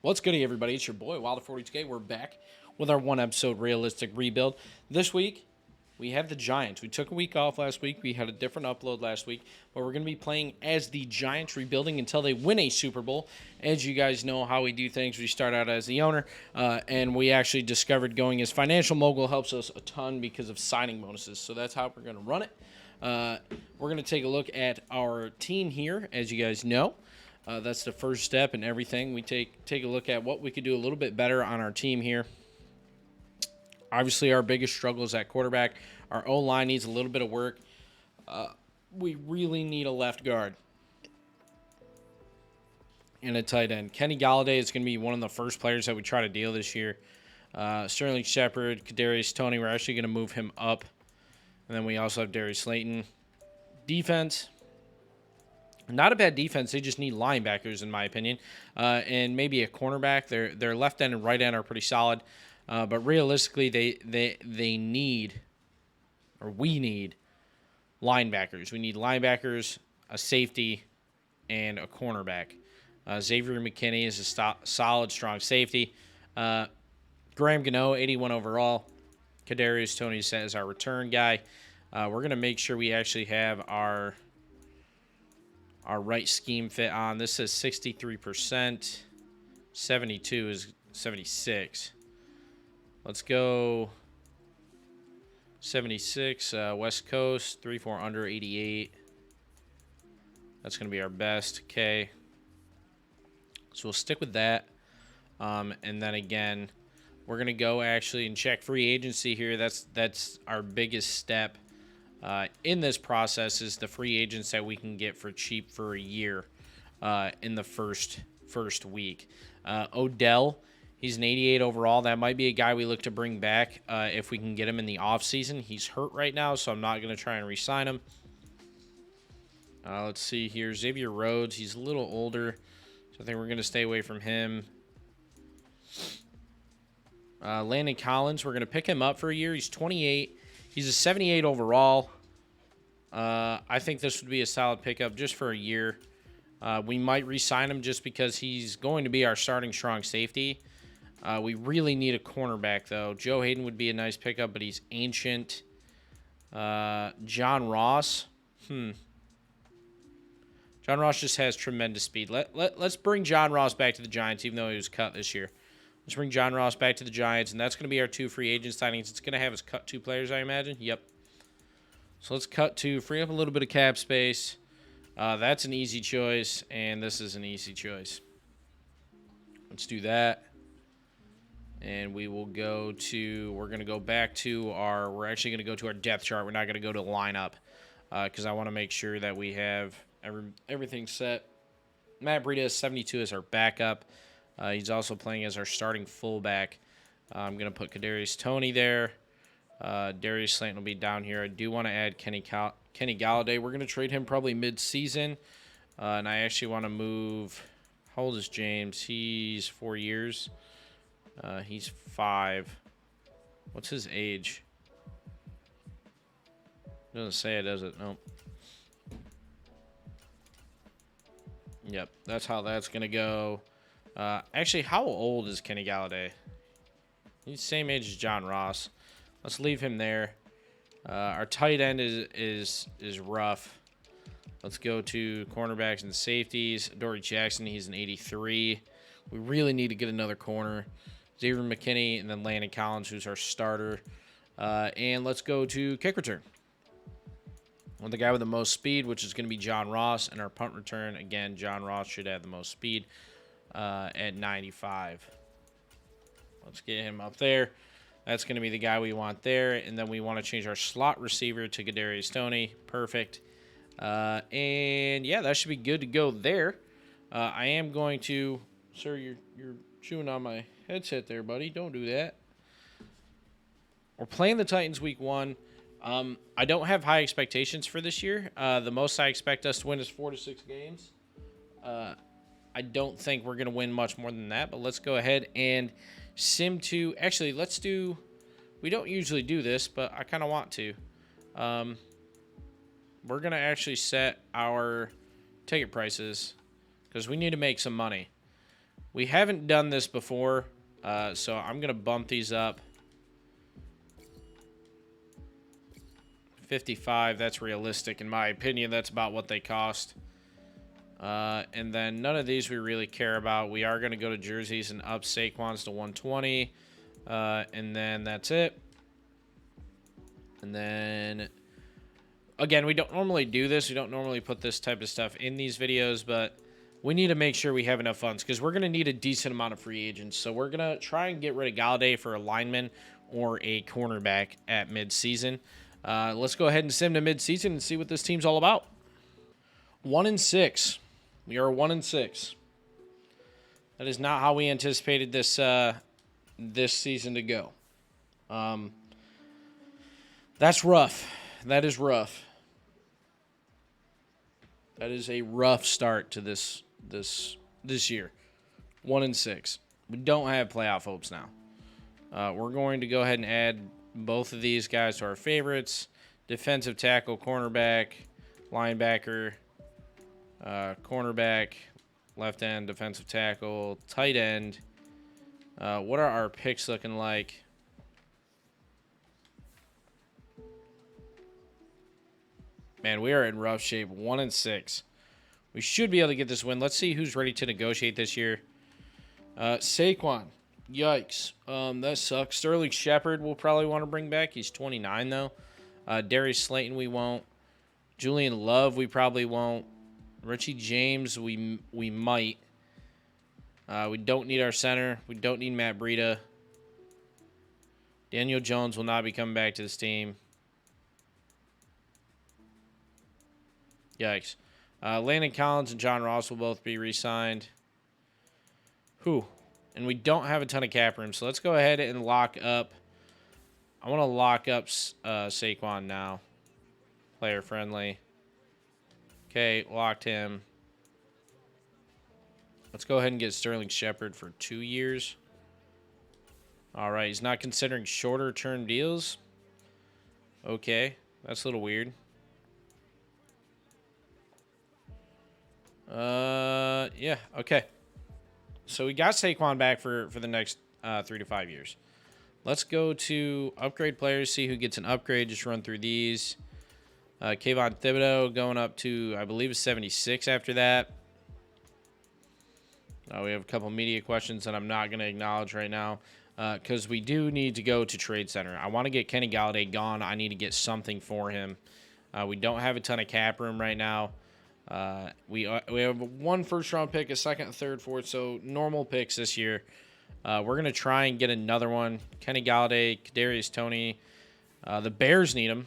What's good, everybody? It's your boy, Wilder42K. We're back with our one episode realistic rebuild. This week, we have the Giants. We took a week off last week. We had a different upload last week, but we're going to be playing as the Giants, rebuilding until they win a Super Bowl. As you guys know how we do things, we start out as the owner, and we actually discovered going as financial mogul helps us a ton because of signing bonuses. So that's how we're going to run it. We're going to take a look at our team here, as you guys know. That's the first step in everything. We take a look at what we could do a little bit better on our team here. Obviously, our biggest struggle is at quarterback. Our O-line needs a little bit of work. We really need a left guard and a tight end. Kenny Golladay is going to be one of the first players that we try to deal this year. Sterling Shepard, Kadarius Toney, we're actually going to move him up. And then we also have Darius Slayton. Defense. Not a bad defense. They just need linebackers, in my opinion, and maybe a cornerback. Their left end and right end are pretty solid, but realistically, they need, or we need, linebackers. We need linebackers, a safety, and a cornerback. Xavier McKinney is a solid, strong safety. Graham Gano, 81 overall. Kadarius Toney says our return guy. We're gonna make sure we actually have our right scheme fit on. This says 63%. 72 is 76. Let's go 76. West Coast, 3-4 under 88. That's going to be our best. Okay. So we'll stick with that. And then again, we're going to go actually and check free agency here. That's our biggest step. In this process is the free agents that we can get for cheap for a year in the first week. Odell, he's an 88 overall. That might be a guy we look to bring back if we can get him in the offseason. He's hurt right now, so I'm not going to try and re-sign him. Let's see here. Xavier Rhodes, he's a little older, so I think we're going to stay away from him. Landon Collins, we're going to pick him up for a year. He's 28. He's a 78 overall. I think this would be a solid pickup just for a year. We might re-sign him just because he's going to be our starting strong safety. We really need a cornerback, though. Joe Hayden would be a nice pickup, but he's ancient. John Ross. John Ross just has tremendous speed. Let's bring John Ross back to the Giants, even though he was cut this year. Let's bring John Ross back to the Giants, and that's going to be our two free agent signings. It's going to have us cut two players, I imagine. Yep. So let's cut two, free up a little bit of cap space. That's an easy choice, and this is an easy choice. Let's do that. And we will go to, we're going to go back to our, we're actually going to go to our depth chart. We're not going to go to lineup because I want to make sure that we have everything set. Matt Breida is 72 as our backup. He's also playing as our starting fullback. I'm going to put Kadarius Toney there. Darius Slayton will be down here. I do want to add Kenny Golladay. We're going to trade him probably mid-season. And I actually want to move, how old is James? He's 4 years. He's 5. What's his age? Doesn't say it, does it? Nope. Yep, that's how that's going to go. Actually, how old is Kenny Golladay? He's the same age as John Ross. Let's leave him there. Our tight end is rough. Let's go to cornerbacks and safeties. Dory Jackson, he's an 83. We really need to get another corner. Xavier McKinney, and then Landon Collins, who's our starter. And let's go to kick return. Well, the guy with the most speed, which is going to be John Ross. And our punt return, again, John Ross should have the most speed at 95. Let's get him up there. That's going to be the guy we want there. And then we want to change our slot receiver to Kadarius Toney. Perfect. And, yeah, that should be good to go there. I am going to... Sir, you're chewing on my headset there, buddy. Don't do that. We're playing the Titans week 1. I don't have high expectations for this year. The most I expect us to win is 4 to 6 games. I don't think we're going to win much more than that, but let's go ahead and sim to... Actually, let's do... We don't usually do this, but I kind of want to. We're going to actually set our ticket prices because we need to make some money. We haven't done this before, so I'm going to bump these up. 55, that's realistic in my opinion. That's about what they cost. And then none of these we really care about. We are going to go to jerseys and up Saquon's to 120. And then that's it. And then, again, we don't normally do this. We don't normally put this type of stuff in these videos, but we need to make sure we have enough funds because we're going to need a decent amount of free agents. So we're going to try and get rid of Galladay for a lineman or a cornerback at midseason. Let's go ahead and sim to midseason and see what this team's all about. 1-6. We are 1-6. That is not how we anticipated this this season to go. That's rough. That is rough. That is a rough start to this year. 1-6. We don't have playoff hopes now. We're going to go ahead and add both of these guys to our favorites. Defensive tackle, cornerback, linebacker, cornerback, left end, defensive tackle, tight end. What are our picks looking like? Man, we are in rough shape. 1-6. We should be able to get this win. Let's see who's ready to negotiate this year. Saquon. Yikes. That sucks. Sterling Shepard we'll probably want to bring back. He's 29, though. Darius Slayton we won't. Julian Love we probably won't. Richie James we might. We don't need our center. We don't need Matt Breida. Daniel Jones will not be coming back to this team. Yikes. Landon Collins and John Ross will both be re-signed. Whew. And we don't have a ton of cap room, so let's go ahead and lock up. I want to lock up Saquon now. Player friendly. Okay, locked him. Let's go ahead and get Sterling Shepard for 2 years. All right, he's not considering shorter term deals. Okay, that's a little weird. Yeah, okay. So we got Saquon back for the next 3 to 5 years. Let's go to upgrade players, see who gets an upgrade. Just run through these. Kayvon Thibodeau going up to, I believe, 76 after that. We have a couple media questions that I'm not going to acknowledge right now because we do need to go to Trade Center. I want to get Kenny Galladay gone. I need to get something for him. We don't have a ton of cap room right now. We have 1 first-round pick, a second, third, fourth, so normal picks this year. We're going to try and get another one. Kenny Galladay, Kadarius Toney. The Bears need him.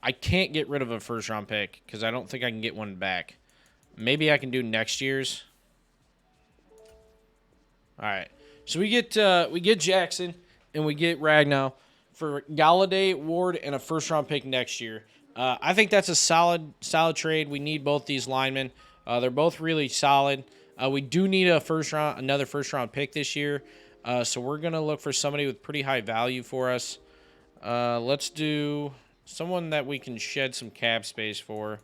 I can't get rid of a first-round pick because I don't think I can get one back. Maybe I can do next year's. All right. So we get Jackson and we get Ragnow for Galladay, Ward, and a first-round pick next year. I think that's a solid trade. We need both these linemen. They're both really solid. We do need another first-round pick this year. So we're gonna look for somebody with pretty high value for us. Let's do someone that we can shed some cap space for.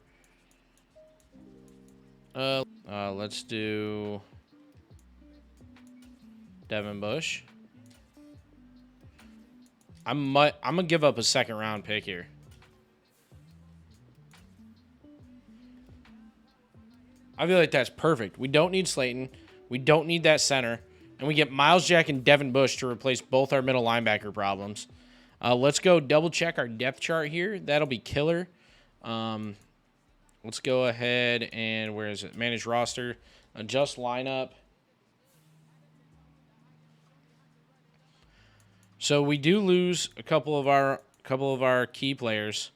Let's do Devin Bush. I'm gonna give up a second-round pick here. I feel like that's perfect. We don't need Slayton. We don't need that center. And we get Miles Jack and Devin Bush to replace both our middle linebacker problems. Let's go double-check our depth chart here. That'll be killer. Let's go ahead and, where is it? Manage roster. Adjust lineup. So we do lose a couple of our key players.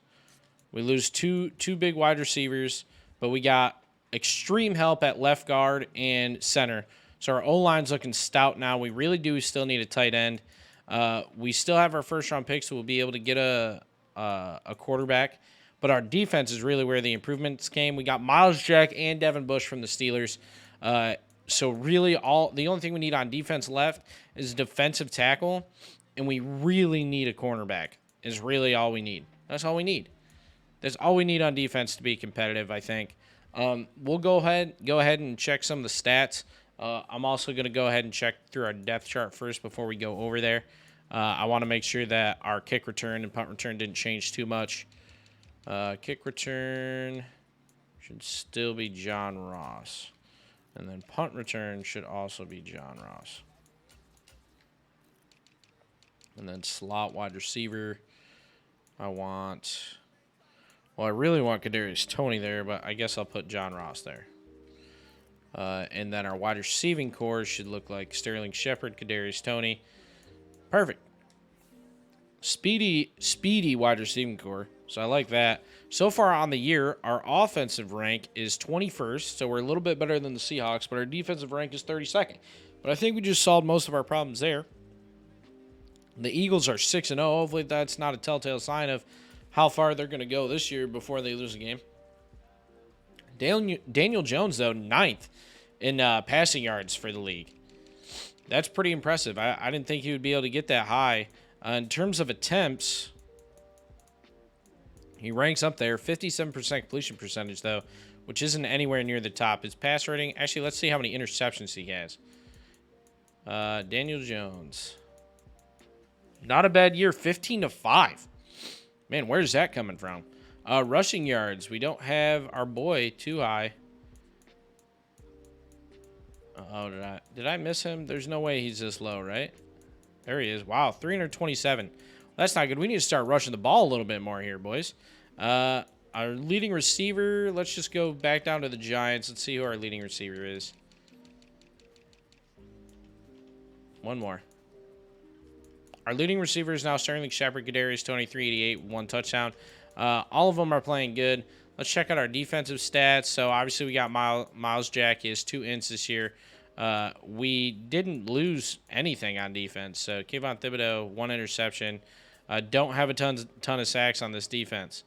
We lose two big wide receivers, but we got extreme help at left guard and center. So our O-line's looking stout now. We really do still need a tight end. We still have our first-round picks, so we'll be able to get a quarterback. But our defense is really where the improvements came. We got Miles Jack and Devin Bush from the Steelers. So really the only thing we need on defense left is defensive tackle, and we really need a cornerback is really all we need. That's all we need. That's all we need on defense to be competitive, I think. We'll go ahead and check some of the stats. I'm also going to go ahead and check through our depth chart first before we go over there. I want to make sure that our kick return and punt return didn't change too much. Kick return should still be John Ross. And then punt return should also be John Ross. And then slot wide receiver, I really want Kadarius Toney there, but I guess I'll put John Ross there. And then our wide receiving core should look like Sterling Shepard, Kadarius Toney. Perfect. Speedy wide receiving core. So I like that. So far on the year, our offensive rank is 21st, so we're a little bit better than the Seahawks, but our defensive rank is 32nd. But I think we just solved most of our problems there. The Eagles are 6-0. Hopefully that's not a telltale sign of how far they're going to go this year before they lose a game. Daniel Jones, though, 9th in passing yards for the league. That's pretty impressive. I didn't think he would be able to get that high. In terms of attempts, he ranks up there. 57% completion percentage, though, which isn't anywhere near the top. His pass rating, actually, let's see how many interceptions he has. Daniel Jones. Not a bad year, 15-5. Man, where's that coming from? Rushing yards, we don't have our boy too high. Oh, did I miss him? There's no way he's this low, right? There he is. Wow, 327. That's not good. We need to start rushing the ball a little bit more here, boys. Our leading receiver, let's just go back down to the Giants. Let's see who our leading receiver is. One more. Our leading receiver is now Sterling Shepard, Kadarius Toney, 388, 1 touchdown. All of them are playing good. Let's check out our defensive stats. So, obviously, we got Miles Jack. He has 2 ints this year. We didn't lose anything on defense. So, Kayvon Thibodeau, 1 interception. Don't have a ton of sacks on this defense.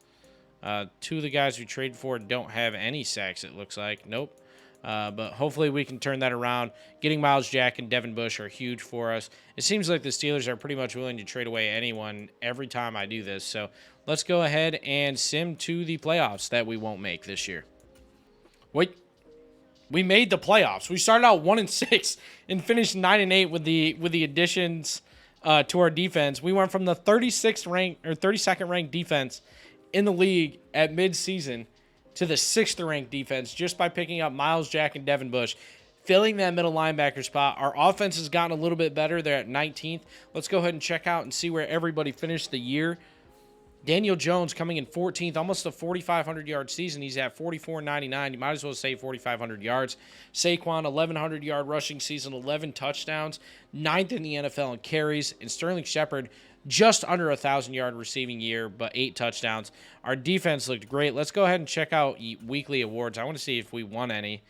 2 of the guys we traded for don't have any sacks, it looks like. Nope. But hopefully we can turn that around. Getting Miles Jack and Devin Bush are huge for us. It seems like the Steelers are pretty much willing to trade away anyone every time I do this. So let's go ahead and sim to the playoffs that we won't make this year. Wait, we made the playoffs. We started out 1-6 and finished 9-8 with the additions to our defense. We went from the 32nd ranked defense in the league at midseason to the 6th ranked defense just by picking up Miles Jack and Devin Bush, filling that middle linebacker spot. Our offense has gotten a little bit better. They're at 19th. Let's go ahead and check out and see where everybody finished the year. Daniel Jones coming in 14th, almost a 4,500-yard season. He's at 4,499. You might as well say 4,500 yards. Saquon, 1,100-yard rushing season, 11 touchdowns, 9th in the NFL in carries. And Sterling Shepard, just under 1,000-yard receiving year, but 8 touchdowns. Our defense looked great. Let's go ahead and check out weekly awards. I want to see if we won any.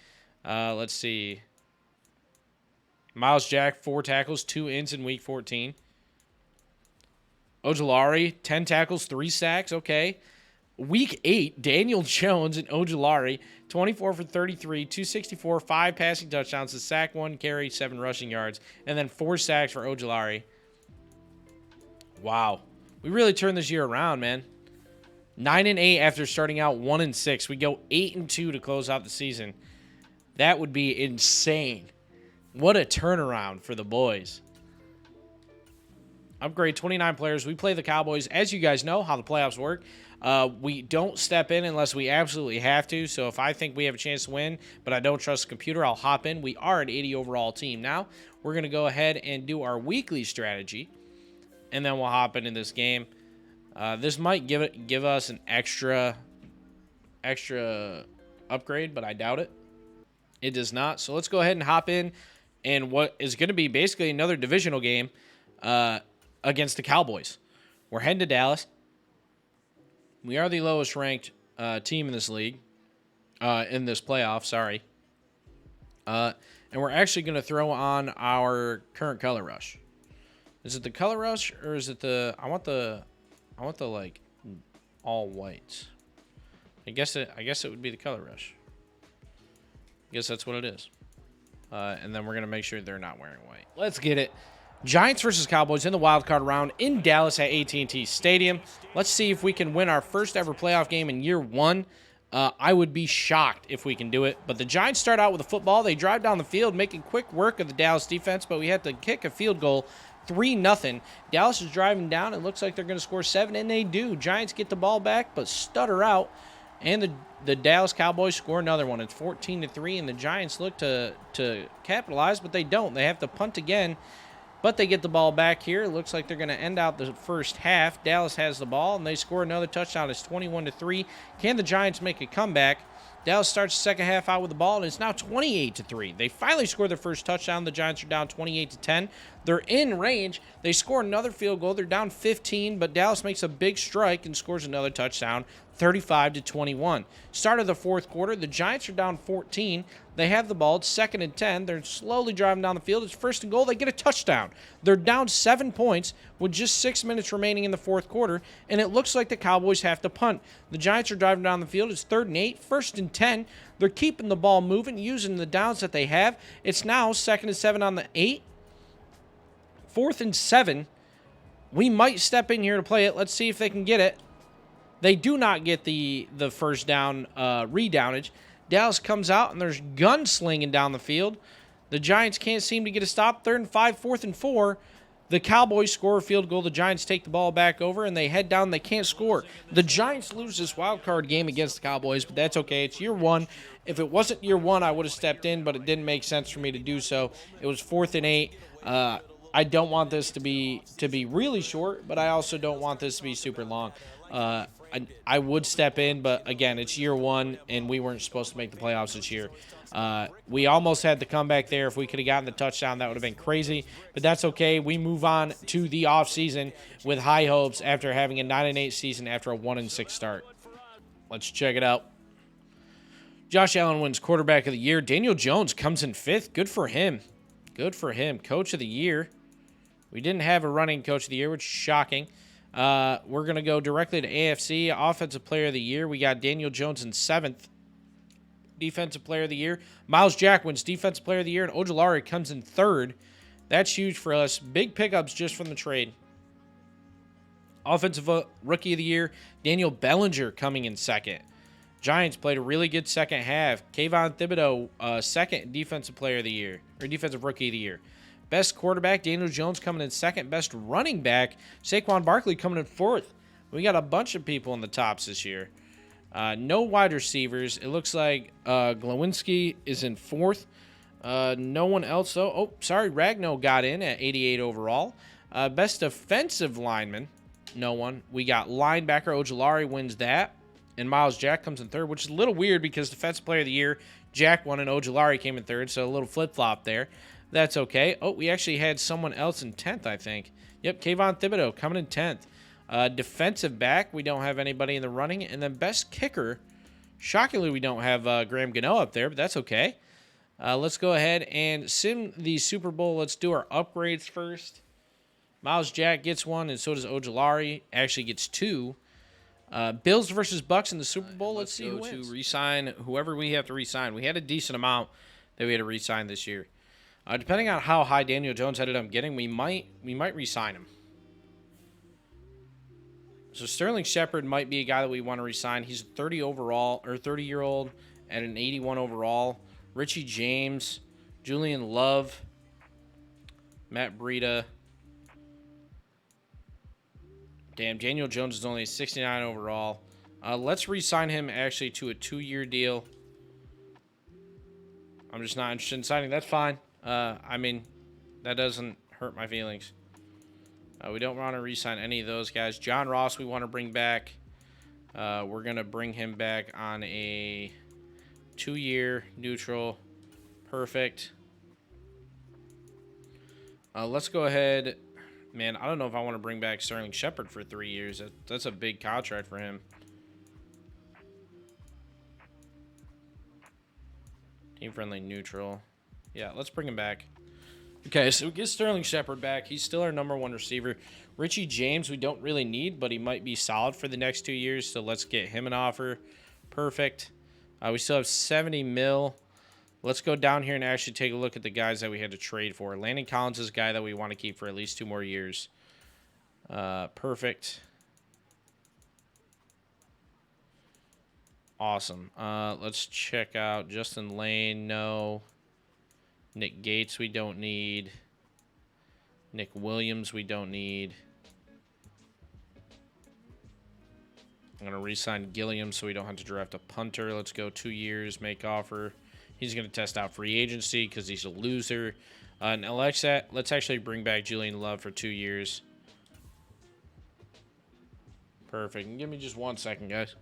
Let's see. Miles Jack, 4 tackles, 2 ints in week 14. Ojulari, 10 tackles, 3 sacks. Okay. Week 8, Daniel Jones and Ojulari, 24 for 33, 264, 5 passing touchdowns, a sack, 1 carry, 7 rushing yards, and then 4 sacks for Ojulari. Wow. We really turned this year around, man. 9-8 after starting out 1-6. We go 8-2 to close out the season. That would be insane. What a turnaround for the boys. Upgrade 29 players. We play the Cowboys. As you guys know how the playoffs work, we don't step in unless we absolutely have to. So if I think we have a chance to win, but I don't trust the computer, I'll hop in. We are an 80 overall team now. We're going to go ahead and do our weekly strategy, and then we'll hop into this game. This might give us an extra upgrade, but I doubt it. It does not. So let's go ahead and hop in, and what is going to be basically another divisional game against the Cowboys. We're heading to Dallas. We are the lowest ranked team in this league, in this playoff, sorry. And we're actually going to throw on our current color rush. Is it the color rush, or is it the, I want the like all whites. I guess it would be the color rush. I guess that's what it is. And then we're going to make sure they're not wearing white. Let's get it. Giants versus Cowboys in the wild card round in Dallas at AT&T Stadium. Let's see if we can win our first ever playoff game in year 1 I would be shocked if we can do it. But the Giants start out with a football. They drive down the field, making quick work of the Dallas defense, but we have to kick a field goal, 3-0. Dallas is driving down. It looks like they're going to score 7, and they do. Giants get the ball back, but stutter out, and the Dallas Cowboys score another one. It's 14-3, and the Giants look to capitalize, but they don't. They have to punt again. But they get the ball back here. It looks like they're going to end out the first half. Dallas has the ball, and they score another touchdown. It's 21-3. Can the Giants make a comeback? Dallas starts the second half out with the ball, and it's now 28-3. They finally score their first touchdown. The Giants are down 28-10. They're in range. They score another field goal. They're down 15, but Dallas makes a big strike and scores another touchdown, 35-21. Start of the fourth quarter, the Giants are down 14. They have the ball. It's 2nd and 10. They're slowly driving down the field. It's 1st and goal. They get a touchdown. They're down 7 points with just 6 minutes remaining in the fourth quarter, and it looks like the Cowboys have to punt. The Giants are driving down the field. It's 3rd and 8, 1st and 10. They're keeping the ball moving, using the downs that they have. It's now 2nd and 7 on the 8. 4th and 7. We might step in here to play it. Let's see if they can get it. They do not get the first down redownage. Dallas comes out, and there's gunslinging down the field. The Giants can't seem to get a stop. 3rd and 5, 4th and 4. The Cowboys score a field goal. The Giants take the ball back over, and they head down. They can't score. The Giants lose this wild card game against the Cowboys, but that's okay. It's year one. If it wasn't year one, I would have stepped in, but it didn't make sense for me to do so. It was 4th and 8. I don't want this to be really short, but I also don't want this to be super long. I would step in, but again, it's year one, and we weren't supposed to make the playoffs this year. We almost had the comeback there. If we could have gotten the touchdown, that would have been crazy, but that's okay. We move on to the offseason with high hopes after having a 9-8 season after a 1-6 start. Let's check it out. Josh Allen wins quarterback of the year. Daniel Jones comes in 5th. Good for him. Good for him. Coach of the year. We didn't have a running coach of the year, which is shocking. We're going to go directly to AFC. Offensive player of the year. We got Daniel Jones in 7th. Defensive player of the year. Myles Jack wins defensive player of the year, and Ojulari comes in 3rd. That's huge for us. Big pickups just from the trade. Offensive rookie of the year. Daniel Bellinger coming in 2nd. Giants played a really good second half. Kayvon Thibodeau, 2nd defensive player of the year, or defensive rookie of the year. Best quarterback, Daniel Jones coming in 2nd. Best running back, Saquon Barkley coming in 4th. We got a bunch of people in the tops this year. No wide receivers. It looks like Glowinski is in 4th. No one else, though. Oh, sorry, Ragno got in at 88 overall. Best defensive lineman, no one. We got linebacker, Ojulari wins that. And Myles Jack comes in 3rd, which is a little weird because defensive player of the year, Jack won and Ojulari came in 3rd, so a little flip-flop there. That's okay. Oh, we actually had someone else in 10th, I think. Yep, Kayvon Thibodeau coming in 10th. Defensive back, we don't have anybody in the running. And then best kicker, shockingly, we don't have Graham Gano up there, but that's okay. Let's go ahead and sim the Super Bowl. Let's do our upgrades first. Myles Jack gets 1, and so does Ojulari. Actually gets 2. Bills versus Bucks in the Super Bowl. Let's see who wins. To re-sign whoever we have to re-sign. We had a decent amount that we had to re-sign this year. Depending on how high Daniel Jones ended up getting, we might re-sign him. So Sterling Shepard might be a guy that we want to re-sign. He's 30 overall, or 30-year-old at an 81 overall. Richie James, Julian Love, Matt Breida. Damn, Daniel Jones is only 69 overall. Let's re-sign him actually to a 2-year deal. I'm just not interested in signing. That's fine. I mean, that doesn't hurt my feelings. We don't want to re-sign any of those guys. John Ross we want to bring back. We're going to bring him back on a 2-year neutral. Perfect. Let's go ahead. Man, I don't know if I want to bring back Sterling Shepard for 3 years. That's a big contract for him. Team-friendly neutral. Yeah, let's bring him back. Okay, so we get Sterling Shepard back. He's still our number 1 receiver. Richie James, we don't really need, but he might be solid for the next 2 years, so let's get him an offer. Perfect. We still have 70 mil. Let's go down here and actually take a look at the guys that we had to trade for. Landon Collins is a guy that we want to keep for at least 2 more years. Perfect. Awesome. Let's check out Justin Lane. No. Nick Gates, we don't need. Nick Williams, we don't need. I'm going to re-sign Gilliam so we don't have to draft a punter. Let's go 2 years, make offer. He's going to test out free agency because he's a loser. And let's actually bring back Julian Love for 2 years. Perfect. Give me just 1 second, guys.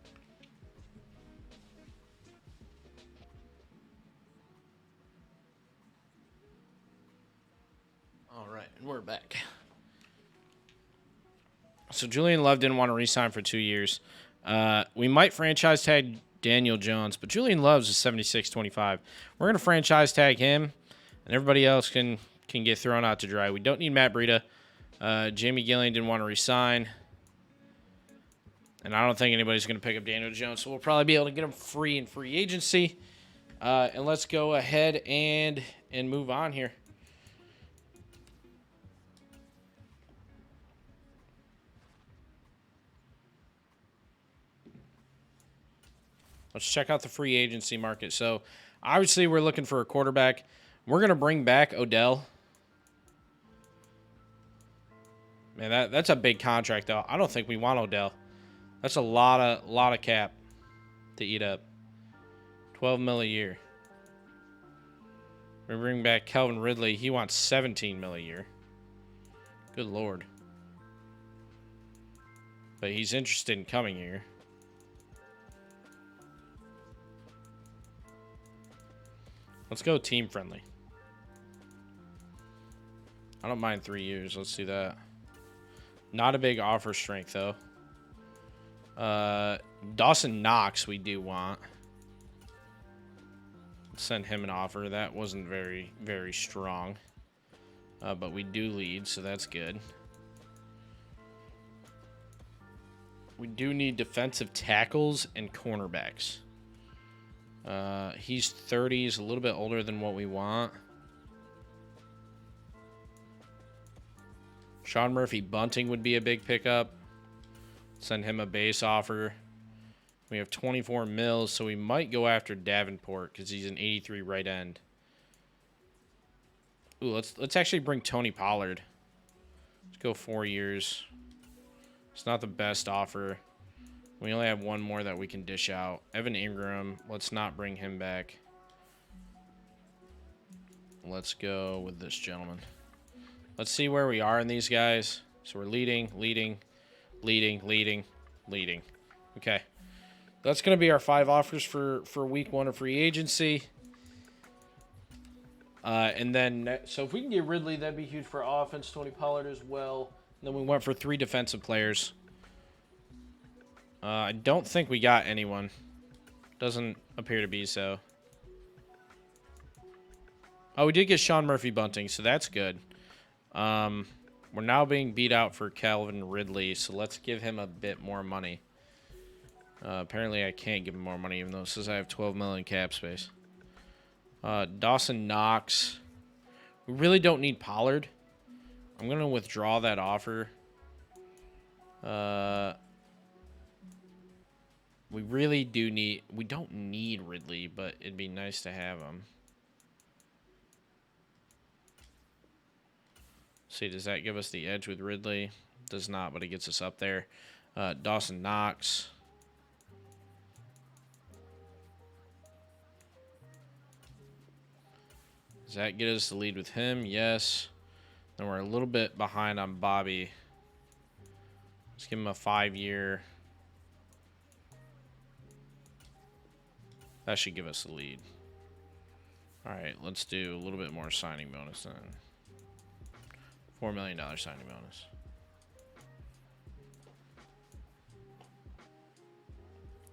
All right, and we're back. So Julian Love didn't want to re-sign for 2 years. We might franchise tag Daniel Jones, but Julian Love's a 76-25. We're going to franchise tag him, and everybody else can get thrown out to dry. We don't need Matt Breida. Jamie Gillian didn't want to re-sign. And I don't think anybody's going to pick up Daniel Jones, so we'll probably be able to get him free in free agency. And let's go ahead and move on here. Let's check out the free agency market. So, obviously, we're looking for a quarterback. We're going to bring back Odell. Man, that's a big contract, though. I don't think we want Odell. That's a lot of cap to eat up. $12 million a year. We bring back Calvin Ridley. He wants $17 million a year. Good Lord. But he's interested in coming here. Let's go team friendly. I don't mind 3 years. Let's do that. Not a big offer strength, though. Dawson Knox we do want. Send him an offer. That wasn't very, very strong. But we do lead, so that's good. We do need defensive tackles and cornerbacks. He's 30. He's a little bit older than what we want. Sean Murphy Bunting would be a big pickup. Send him a base offer. We have 24 mils, so we might go after Davenport because he's an 83 right end. Ooh, let's actually bring Tony Pollard. Let's go 4 years. It's not the best offer. We only have one more that we can dish out. Evan Ingram, let's not bring him back. Let's go with this gentleman. Let's see where we are in these guys. So we're leading. Okay. That's going to be our 5 offers for week 1 of free agency. And then, so if we can get Ridley, that'd be huge for offense. Tony Pollard as well. And then we went for 3 defensive players. I don't think we got anyone. Doesn't appear to be so. Oh, we did get Sean Murphy Bunting, so that's good. We're now being beat out for Calvin Ridley, so let's give him a bit more money. Apparently, I can't give him more money, even though it says I have 12 million cap space. Dawson Knox. We really don't need Pollard. I'm going to withdraw that offer. We really do need... We don't need Ridley, but it'd be nice to have him. See, does that give us the edge with Ridley? Does not, but it gets us up there. Dawson Knox. Does that get us the lead with him? Yes. Then we're a little bit behind on Bobby. Let's give him a 5-year. That should give us the lead. All right, let's do a little bit more signing bonus then. $4 million signing bonus.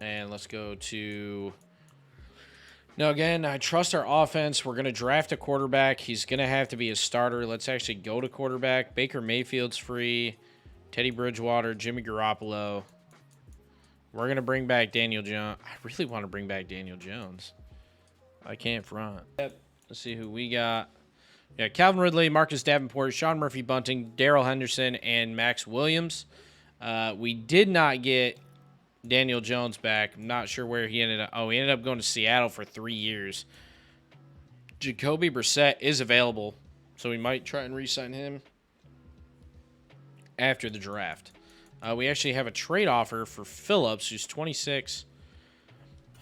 And let's go to... Now, again, I trust our offense. We're going to draft a quarterback. He's going to have to be a starter. Let's actually go to quarterback. Baker Mayfield's free. Teddy Bridgewater, Jimmy Garoppolo. We're going to bring back Daniel Jones. I really want to bring back Daniel Jones. I can't front. Let's see who we got. Yeah, Calvin Ridley, Marcus Davenport, Sean Murphy Bunting, Darrell Henderson, and Max Williams. We did not get Daniel Jones back. I'm not sure where he ended up. Oh, he ended up going to Seattle for 3 years. Jacoby Brissett is available, so we might try and re-sign him after the draft. We actually have a trade offer for Phillips, who's 26.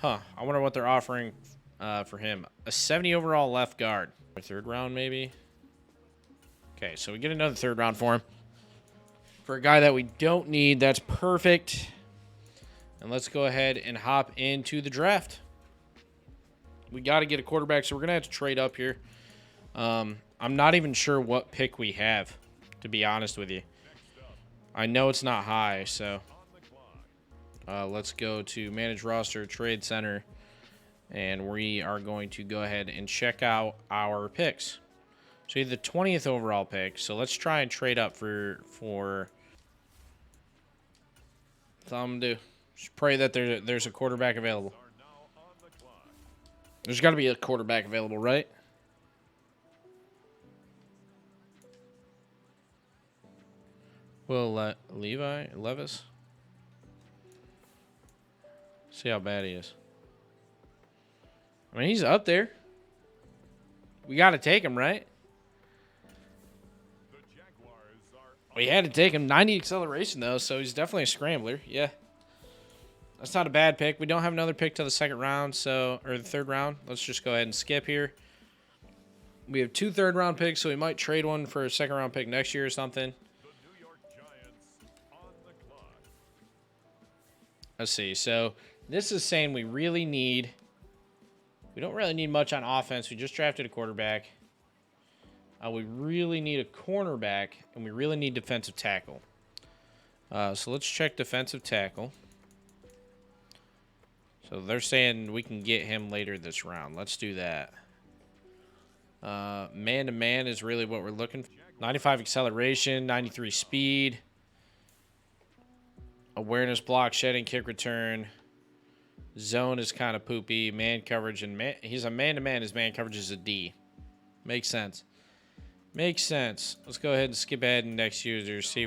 I wonder what they're offering for him. A 70 overall left guard. A 3rd round, maybe? Okay, so we get another 3rd round for him. For a guy that we don't need, that's perfect. And let's go ahead and hop into the draft. We got to get a quarterback, so we're going to have to trade up here. I'm not even sure what pick we have, to be honest with you. I know it's not high, so let's go to Manage Roster, Trade Center, and we are going to go ahead and check out our picks. So the 20th overall pick, so let's try and trade up for that's all I'm going to do. Just pray that there's a quarterback available. There's got to be a quarterback available, right? Will Levis? See how bad he is. I mean, he's up there. We got to take him, right? We had to take him. 90 acceleration, though, so he's definitely a scrambler. Yeah. That's not a bad pick. We don't have another pick till the 2nd round, or the 3rd round. Let's just go ahead and skip here. We have 2 3rd round picks, so we might trade one for a 2nd round pick next year or something. Let's see. So this is saying we don't really need much on offense. We just drafted a quarterback. We really need a cornerback, and we really need defensive tackle. So let's check defensive tackle. So they're saying we can get him later this round. Let's do that. Man-to-man is really what we're looking for. 95 acceleration, 93 speed. Awareness, block, shedding, kick return. Zone is kind of poopy. Man coverage, and he's a man-to-man. His man coverage is a D. Makes sense. Makes sense. Let's go ahead and skip ahead and next user. See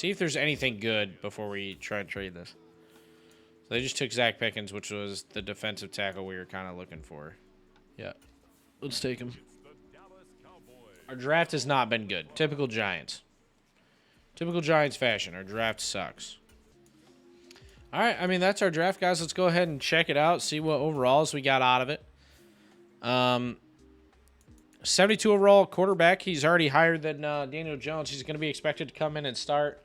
if there's anything good before we try and trade this. So they just took Zach Pickens, which was the defensive tackle we were kind of looking for. Yeah. Let's take him. Our draft has not been good. Typical Giants. Typical Giants fashion. Our draft sucks. All right. I mean, that's our draft, guys. Let's go ahead and check it out. See what overalls we got out of it. 72 overall quarterback. He's already higher than Daniel Jones. He's going to be expected to come in and start.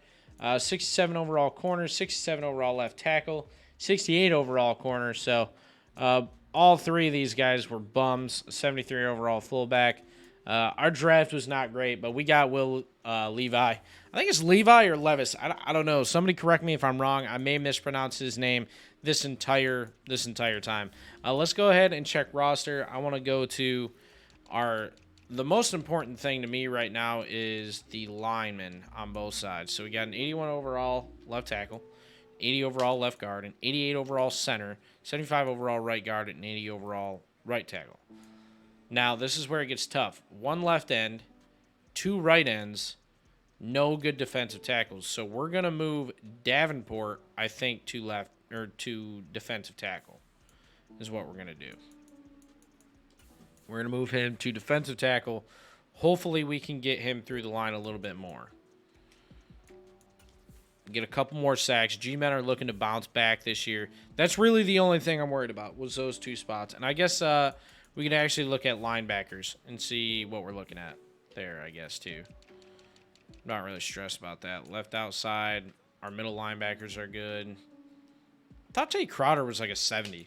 67 overall corner, 67 overall left tackle, 68 overall corner. So all 3 of these guys were bums. 73 overall fullback. Our draft was not great, but we got Will Levi. I think it's Levi or Levis. I don't know. Somebody correct me if I'm wrong. I may mispronounce his name this entire time. Let's go ahead and check roster. I want to go to the most important thing to me right now is the linemen on both sides. So we got an 81 overall left tackle, 80 overall left guard, an 88 overall center, 75 overall right guard, and 80 overall right tackle. Now, this is where it gets tough. 1 left end, 2 right ends, no good defensive tackles. So we're going to move Davenport, I think, to defensive tackle is what we're going to do. We're going to move him to defensive tackle. Hopefully, we can get him through the line a little bit more. Get a couple more sacks. G-men are looking to bounce back this year. That's really the only thing I'm worried about was those 2 spots. And I guess we can actually look at linebackers and see what we're looking at there, I guess, too. Not really stressed about that. Left outside, our middle linebackers are good. I thought Jay Crowder was like a 70.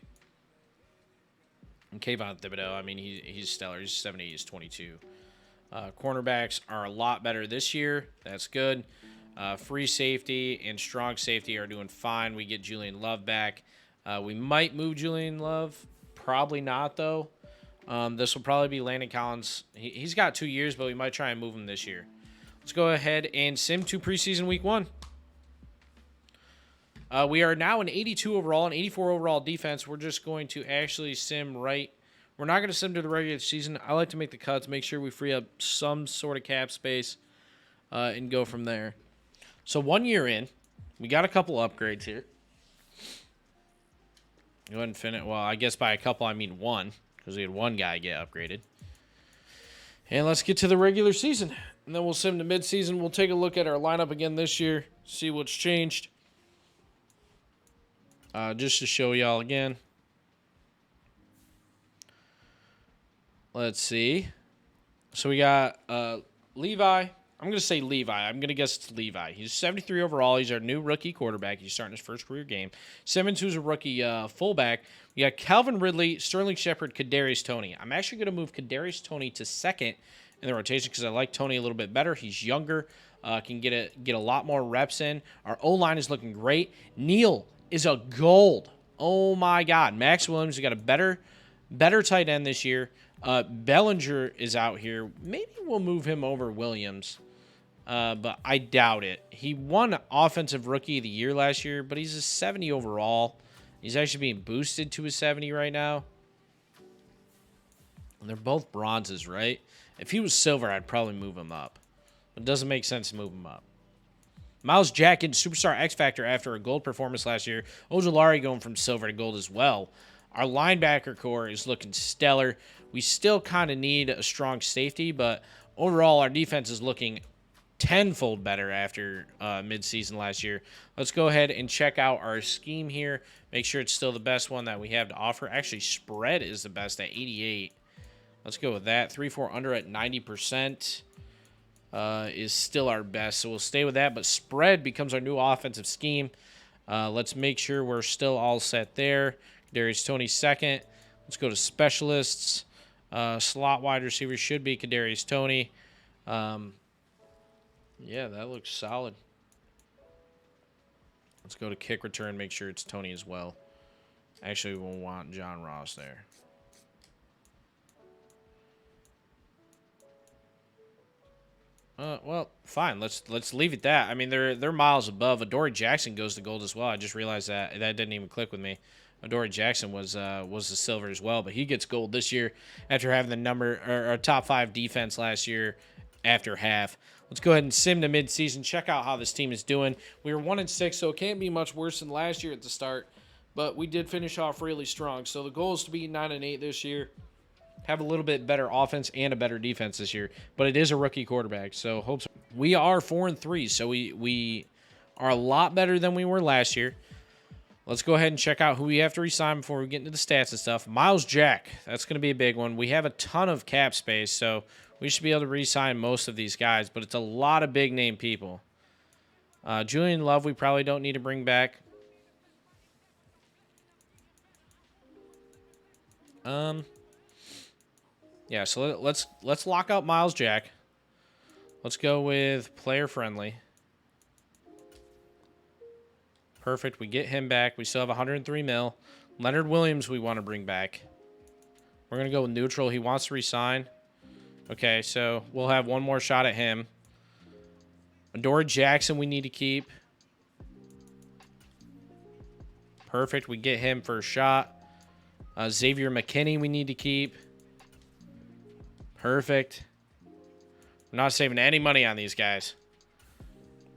And Kayvon Thibodeau, I mean, he's stellar. He's 70, he's 22. Cornerbacks are a lot better this year. That's good. Free safety and strong safety are doing fine. We get Julian Love back. We might move Julian Love. Probably not, though. This will probably be Landon Collins. He's got 2 years, but we might try and move him this year. Let's go ahead and sim to preseason week 1. We are now an 82 overall and 84 overall defense. We're just going to actually sim right. We're not going to sim to the regular season. I like to make the cuts, make sure we free up some sort of cap space, and go from there. So 1 year in, we got a couple upgrades here. Go ahead and finish. Well, I guess by a couple I mean one, because we had one guy get upgraded. And let's get to the regular season. And then we'll sim to midseason. We'll take a look at our lineup again this year, see what's changed. Just to show y'all again. Let's see. So we got Levi. I'm going to say Levi. I'm going to guess it's Levi. He's 73 overall. He's our new rookie quarterback. He's starting his first career game. Simmons, who's a rookie fullback. We got Calvin Ridley, Sterling Shepard, Kadarius Toney. I'm actually going to move Kadarius Toney to second in the rotation because I like Toney a little bit better. He's younger, can get a lot more reps in. Our O-line is looking great. Neal is a gold. Oh, my God. Max Williams, we got a better tight end this year. Bellinger is out here. Maybe we'll move him over Williams. But I doubt it. He won Offensive Rookie of the Year last year, but he's a 70 overall. He's actually being boosted to a 70 right now. And they're both bronzes, right? If he was silver, I'd probably move him up. It doesn't make sense to move him up. Miles Jack in Superstar X Factor after a gold performance last year. Ojulari going from silver to gold as well. Our linebacker core is looking stellar. We still kind of need a strong safety, but overall our defense is looking tenfold better after midseason last year. Let's go ahead and check out our scheme here. Make sure it's still the best one that we have to offer. Actually, spread is the best at 88. Let's go with that. 3-4 under at 90% is still our best, so we'll stay with that. But spread becomes our new offensive scheme. Let's make sure we're still all set there. Kadarius Toney second. Let's go to specialists. Slot wide receiver should be Kadarius Toney. Yeah, that looks solid. Let's go to kick return, make sure it's Toney as well. Actually, we'll want John Ross there. Well, fine. Let's leave it that. I mean, they're miles above. Adoree Jackson goes to gold as well. I just realized that didn't even click with me. Adoree Jackson was the silver as well, but he gets gold this year after having the number or top 5 defense last year after half. Let's go ahead and sim to midseason. Check out how this team is doing. We were 1-6, so it can't be much worse than last year at the start, but we did finish off really strong. So the goal is to be 9-8 this year. Have a little bit better offense and a better defense this year, but it is a rookie quarterback, so hopes we are 4-3, so we are a lot better than we were last year. Let's go ahead and check out who we have to re-sign before we get into the stats and stuff. Miles Jack, that's going to be a big one. We have a ton of cap space, so we should be able to re-sign most of these guys, but it's a lot of big-name people. Julian Love, we probably don't need to bring back. Yeah, so let's lock out Miles Jack. Let's go with player friendly. Perfect. We get him back. We still have 103 mil. Leonard Williams we want to bring back. We're going to go with neutral. He wants to resign. Okay, so we'll have one more shot at him. Adoree Jackson we need to keep. Perfect. We get him for a shot. Xavier McKinney we need to keep. Perfect. We're not saving any money on these guys.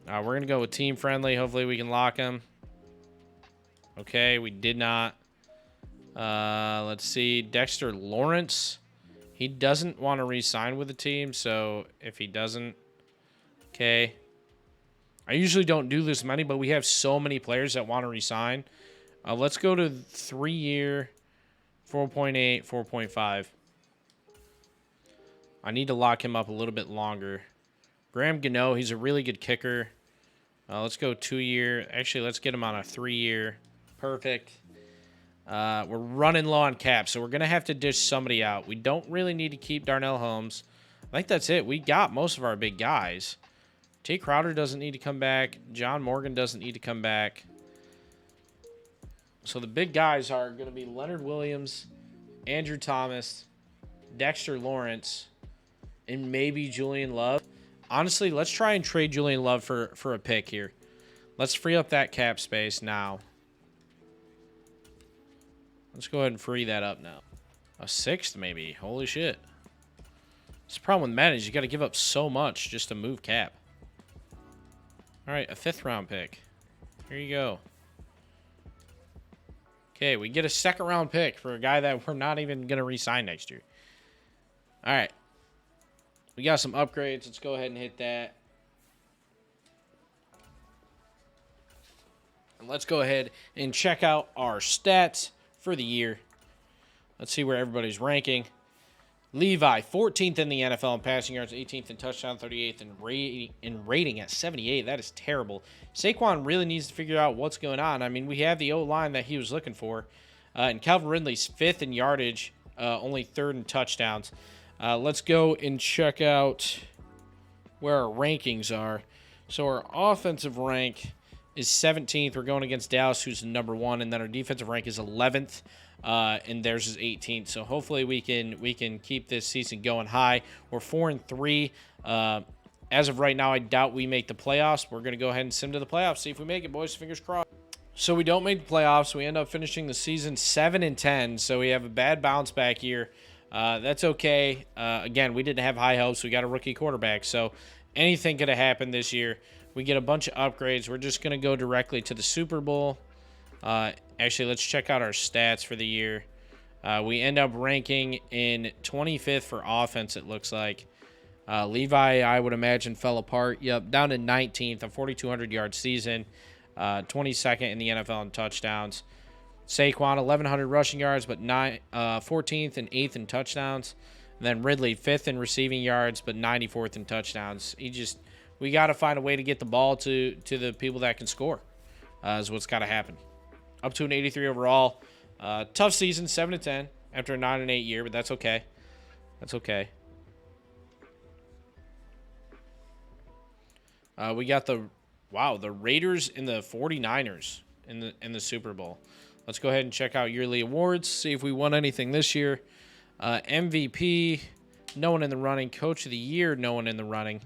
We're going to go with team friendly. Hopefully we can lock him. Okay, we did not. Let's see. Dexter Lawrence. He doesn't want to re-sign with the team, so if he doesn't, okay. I usually don't do this many, but we have so many players that want to re-sign. Let's go to 3-year, 4.8, 4.5. I need to lock him up a little bit longer. Graham Gano, he's a really good kicker. Let's go 2-year. Actually, let's get him on a 3-year. Perfect. We're running low on cap, so we're going to have to dish somebody out. We don't really need to keep Darnell Holmes. I think that's it. We got most of our big guys. Jay Crowder doesn't need to come back. John Morgan doesn't need to come back. So the big guys are going to be Leonard Williams, Andrew Thomas, Dexter Lawrence, and maybe Julian Love. Honestly, let's try and trade Julian Love for a pick here. Let's free up that cap space now. Let's go ahead and free that up now. A 6th, maybe. Holy shit. This problem with Madden is you got to give up so much just to move cap. All right, a 5th round pick. Here you go. Okay, we get a second-round pick for a guy that we're not even going to re-sign next year. All right. We got some upgrades. Let's go ahead and hit that. And let's go ahead and check out our stats for the year. Let's see where everybody's ranking. Levi, 14th in the NFL in passing yards, 18th in touchdown, 38th in rating at 78. That is terrible. Saquon really needs to figure out what's going on. I mean, we have the O-line that he was looking for. And Calvin Ridley's 5th in yardage, only 3rd in touchdowns. Let's go and check out where our rankings are. So our offensive rank is 17th. We're going against Dallas, who's number 1, and then our defensive rank is 11th. And theirs is 18th. So hopefully we can keep this season going high. We're 4-3. As of right now, I doubt we make the playoffs. We're gonna go ahead and sim to the playoffs. See if we make it, boys. Fingers crossed. So we don't make the playoffs. We end up finishing the season 7-10. So we have a bad bounce back here. That's okay. Again, we didn't have high hopes. We got a rookie quarterback. So anything could have happened this year. We get a bunch of upgrades. We're just gonna go directly to the Super Bowl. Actually, let's check out our stats for the year. We end up ranking in 25th for offense, it looks like. Levi, I would imagine, fell apart. Yep, down to 19th, a 4,200-yard season. 22nd in the NFL in touchdowns. Saquon, 1,100 rushing yards, but 14th and 8th in touchdowns. And then Ridley, 5th in receiving yards, but 94th in touchdowns. We got to find a way to get the ball to the people that can score, is what's got to happen. Up to an 83 overall. Tough season, 7-10 after a 9-8 year, but that's okay. That's okay. We got the Raiders and the 49ers in the Super Bowl. Let's go ahead and check out yearly awards, see if we won anything this year. MVP, no one in the running. Coach of the year, no one in the running.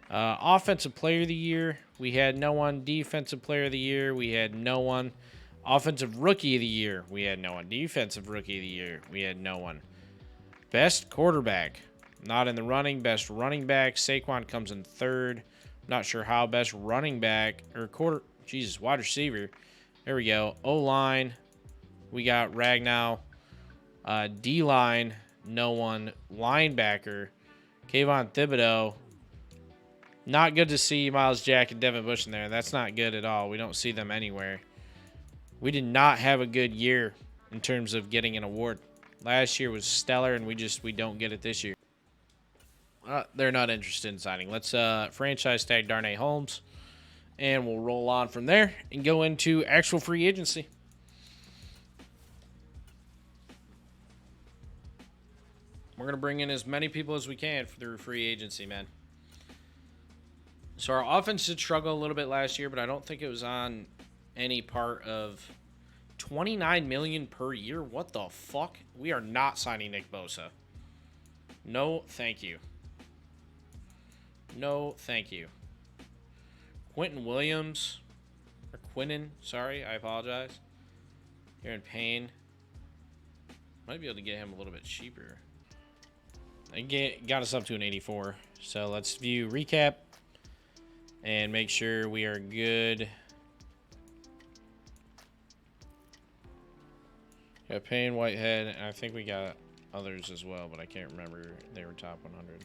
Offensive player of the year, we had no one. Defensive player of the year, we had no one. Offensive rookie of the year, we had no one. Defensive rookie of the year, we had no one. Best quarterback, not in the running. Best running back, Saquon comes in 3rd. Not sure how. Best running back or wide receiver. There we go. O-line, we got Ragnow. D-line, no one. Linebacker, Kayvon Thibodeau. Not good to see Miles Jack and Devin Bush in there. That's not good at all. We don't see them anywhere. We did not have a good year in terms of getting an award. Last year was stellar, and we don't get it this year. They're not interested in signing. Let's franchise tag Darnay Holmes, and we'll roll on from there and go into actual free agency. We're going to bring in as many people as we can through free agency, man. So our offense did struggle a little bit last year, but I don't think it was on any part of $29 million per year. What the fuck? We are not signing Nick Bosa. No, thank you. No, thank you. Quentin Williams, or Quinnen, sorry, I apologize. You're in pain. Might be able to get him a little bit cheaper. I got us up to an 84. So let's view recap and make sure we are good. Got Payne, Whitehead, and I think we got others as well, but I can't remember. They were top 100.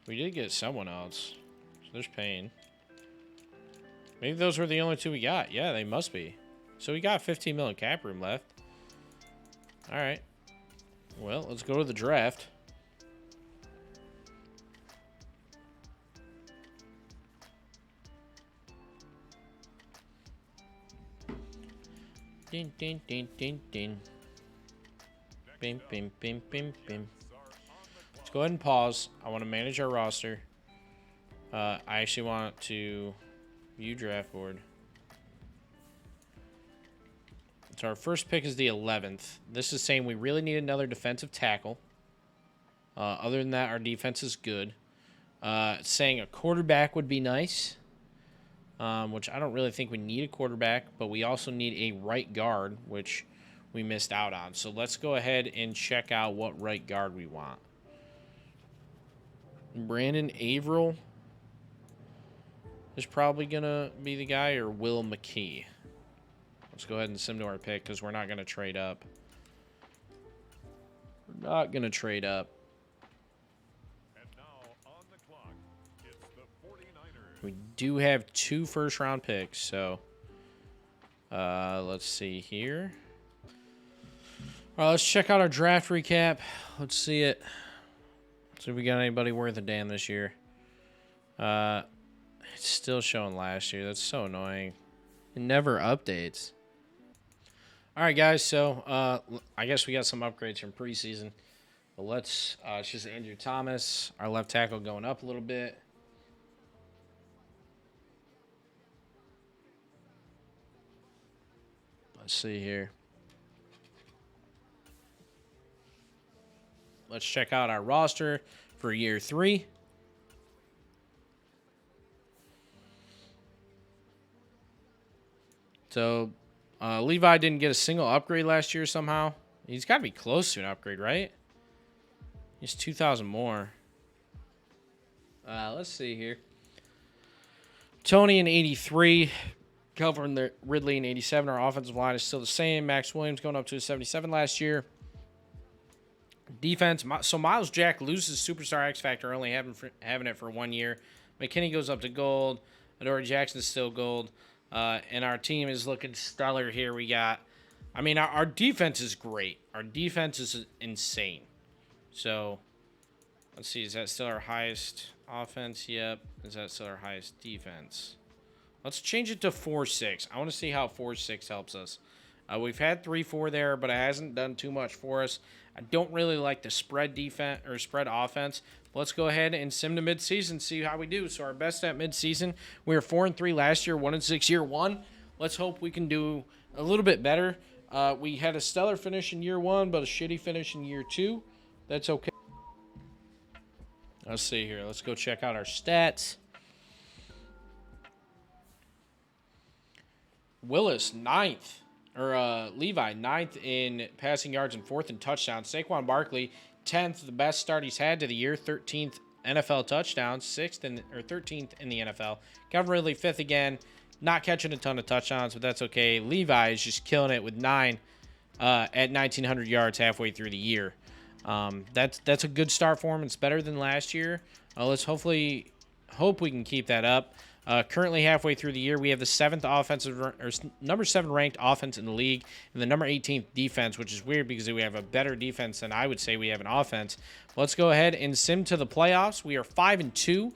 We did get someone else. So there's Payne. Maybe those were the only two we got. Yeah, they must be. So we got 15 million cap room left. All right. Well, let's go to the draft. Din, din, din, din, din. Bim, bim, bim, bim, bim. Let's go ahead and pause. I want to manage our roster. I actually want to view draft board. So our first pick is the 11th. This is saying we really need another defensive tackle. Other than that, our defense is good. It's saying a quarterback would be nice. Which I don't really think we need a quarterback, but we also need a right guard, which we missed out on. So let's go ahead and check out what right guard we want. Brandon Averill. is probably going to be the guy, or Will McKee. Let's go ahead and sim to our pick because we're not going to trade up. We're not going to trade up. And now on the clock, it's the 49ers. We do have 2 first-round picks, so let's see here. All right, let's check out our draft recap. Let's see it. See if we got anybody worth a damn this year. It's still showing last year. That's so annoying. It never updates. All right, guys. So I guess we got some upgrades from preseason. But let's. It's just Andrew Thomas, our left tackle, going up a little bit. Let's see here. Let's check out our roster for year 3. So, Levi didn't get a single upgrade last year somehow. He's got to be close to an upgrade, right? He's 2,000 more. Let's see here. Tony in 83. Covering the Ridley in 87. Our offensive line is still the same. Max Williams going up to a 77 last year. Defense. So Miles Jack loses Superstar X Factor, only having it for 1 year. McKinney goes up to gold. Adoree Jackson's still gold. And our team is looking stellar here. We got, I mean, our defense is great. Our defense is insane. So, let's see. Is that still our highest offense? Yep. Is that still our highest defense? Let's change it to 4-6. I want to see how 4-6 helps us. We've had 3-4 there, but it hasn't done too much for us. I don't really like the spread defense or spread offense. Let's go ahead and sim to midseason, see how we do. So our best at midseason, we were 4-3 last year, 1-6 year 1. Let's hope we can do a little bit better. We had a stellar finish in year 1, but a shitty finish in year 2. That's okay. Let's see here. Let's go check out our stats. Willis, 9th. Levi, 9th in passing yards and 4th in touchdowns. Saquon Barkley, 10th, the best start he's had to the year, 13th NFL touchdowns, 13th in the NFL. Calvin Ridley, 5th again, not catching a ton of touchdowns, but that's okay. Levi is just killing it with 9 at 1,900 yards halfway through the year. That's a good start for him. It's better than last year. Let's hope we can keep that up. Currently halfway through the year, we have the number 7 ranked offense in the league and the number 18th defense, which is weird because we have a better defense than I would say we have an offense. Let's go ahead and sim to the playoffs. We are 5-2,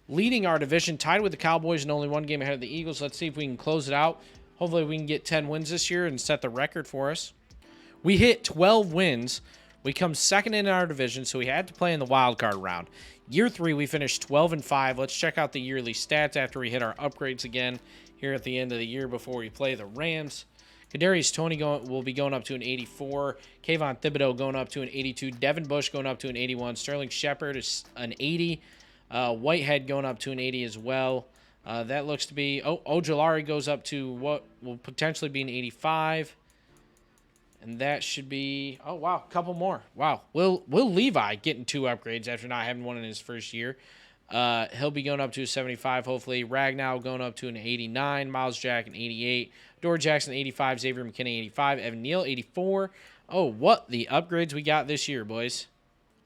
leading our division, tied with the Cowboys and only 1 game ahead of the Eagles. Let's see if we can close it out. Hopefully we can get 10 wins this year and set the record for us. We hit 12 wins. We come 2nd in our division, so we had to play in the wild card round. Year 3, we finished 12-5. Let's check out the yearly stats after we hit our upgrades again here at the end of the year before we play the Rams. Kadarius Toney will be going up to an 84. Kayvon Thibodeau going up to an 82. Devin Bush going up to an 81. Sterling Shepard is an 80. Whitehead going up to an 80 as well. That looks to be... Ojulari goes up to what will potentially be an 85. And that should be, oh, wow, a couple more. Wow. Will Levi getting 2 upgrades after not having one in his first year. He'll be going up to a 75, hopefully. Ragnow going up to an 89. Miles Jack, an 88. Adoree Jackson, 85. Xavier McKinney, 85. Evan Neal, 84. Oh, what the upgrades we got this year, boys.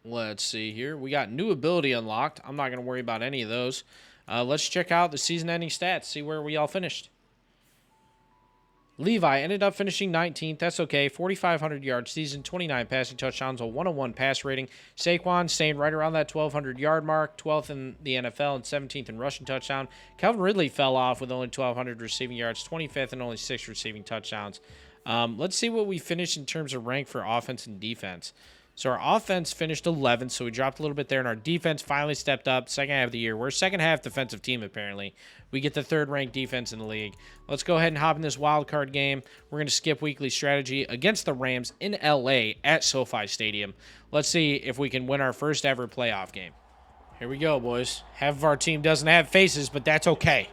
Let's see here. We got new ability unlocked. I'm not going to worry about any of those. Let's check out the season-ending stats, see where we all finished. Levi ended up finishing 19th. That's okay. 4,500 yard season, 29 passing touchdowns, a 101 pass rating. Saquon staying right around that 1,200 yard mark, 12th in the NFL and 17th in rushing touchdown. Calvin Ridley fell off with only 1,200 receiving yards, 25th and only 6 receiving touchdowns. Let's see what we finished in terms of rank for offense and defense. So our offense finished 11th, so we dropped a little bit there, and our defense finally stepped up second half of the year. We're a second half defensive team, apparently. We get the 3rd ranked defense in the league. Let's go ahead and hop in this wild card game. We're going to skip weekly strategy against the Rams in L.A. at SoFi Stadium. Let's see if we can win our first ever playoff game. Here we go, boys. Half of our team doesn't have faces, but that's okay.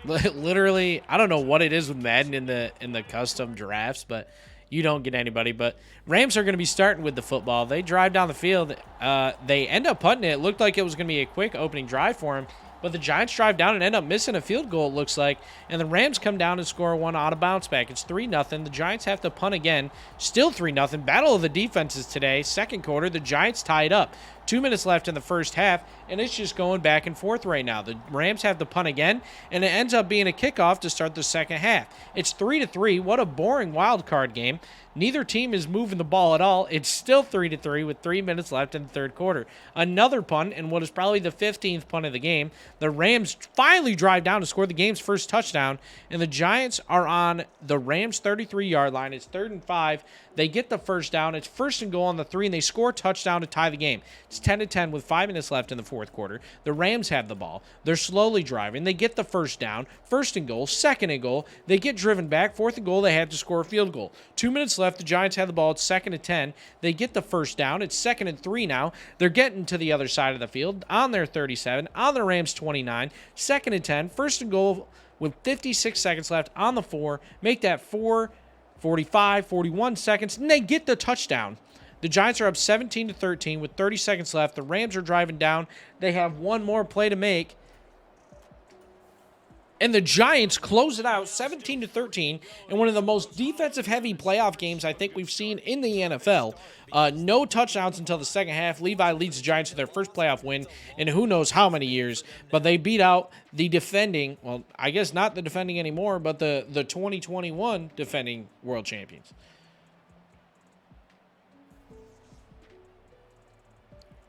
Literally, I don't know what it is with Madden in the custom drafts, but You don't get anybody, but Rams are going to be starting with the football. They drive down the field. They end up punting it. It looked like it was going to be a quick opening drive for him, but the Giants drive down and end up missing a field goal, it looks like, and the Rams come down and score one out of bounce back. It's 3-0. The Giants have to punt again. Still 3-0. Battle of the defenses today. Second quarter, the Giants tied up. 2 minutes left in the first half, and it's just going back and forth right now. The Rams have to punt again, and it ends up being a kickoff to start the second half. It's 3-3. What a boring wild card game. Neither team is moving the ball at all. It's still 3-3 with 3 minutes left in the third quarter. Another punt, and what is probably the 15th punt of the game. The Rams finally drive down to score the game's first touchdown, and the Giants are on the Rams' 33-yard line. It's 3rd and 5. They get the first down. It's 1st and goal on the 3, and they score a touchdown to tie the game. It's 10-10 with 5 minutes left in the fourth quarter. The Rams have the ball. They're slowly driving. They get the first down. 1st and goal. 2nd and goal. They get driven back. 4th and goal. They have to score a field goal. 2 minutes left. The Giants have the ball. It's 2nd and 10. They get the first down. It's 2nd and 3 now. They're getting to the other side of the field on their 37, on the Rams 29. 2nd and 10. 1st and goal with 56 seconds left on the 4. Make that 45, 41 seconds, and they get the touchdown. The Giants are up 17-13 with 30 seconds left. The Rams are driving down. They have one more play to make. And the Giants close it out 17-13 in one of the most defensive-heavy playoff games I think we've seen in the NFL. No touchdowns until the second half. Levi leads the Giants to their first playoff win in who knows how many years. But they beat out the defending, well, I guess not the defending anymore, but the 2021 defending world champions.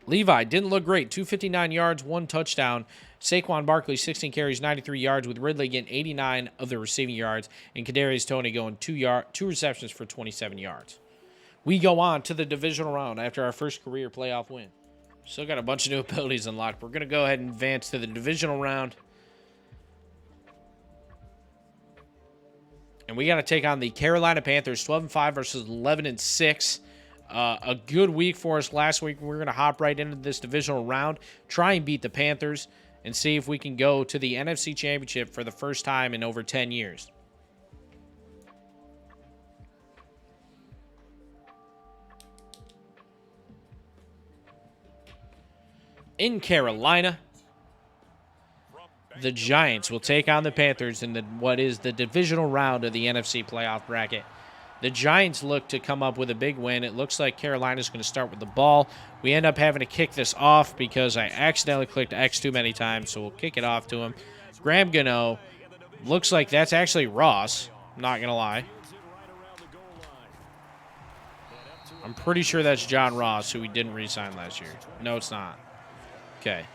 Levi didn't look great. 259 yards, 1 touchdown. Saquon Barkley, 16 carries, 93 yards, with Ridley getting 89 of the receiving yards, and Kadarius Toney going 2 receptions for 27 yards. We go on to the divisional round after our first career playoff win. Still got a bunch of new abilities unlocked. We're going to go ahead and advance to the divisional round. And we got to take on the Carolina Panthers, 12-5 versus 11-6. A good week for us last week. We're going to hop right into this divisional round, try and beat the Panthers, and see if we can go to the NFC Championship for the first time in over 10 years. In Carolina, the Giants will take on the Panthers in what is the divisional round of the NFC playoff bracket. The Giants look to come up with a big win. It looks like Carolina's going to start with the ball. We end up having to kick this off because I accidentally clicked X too many times, so we'll kick it off to him. Graham Gano. Looks like that's actually Ross. Not going to lie. I'm pretty sure that's John Ross, who we didn't re-sign last year. No, it's not. Okay.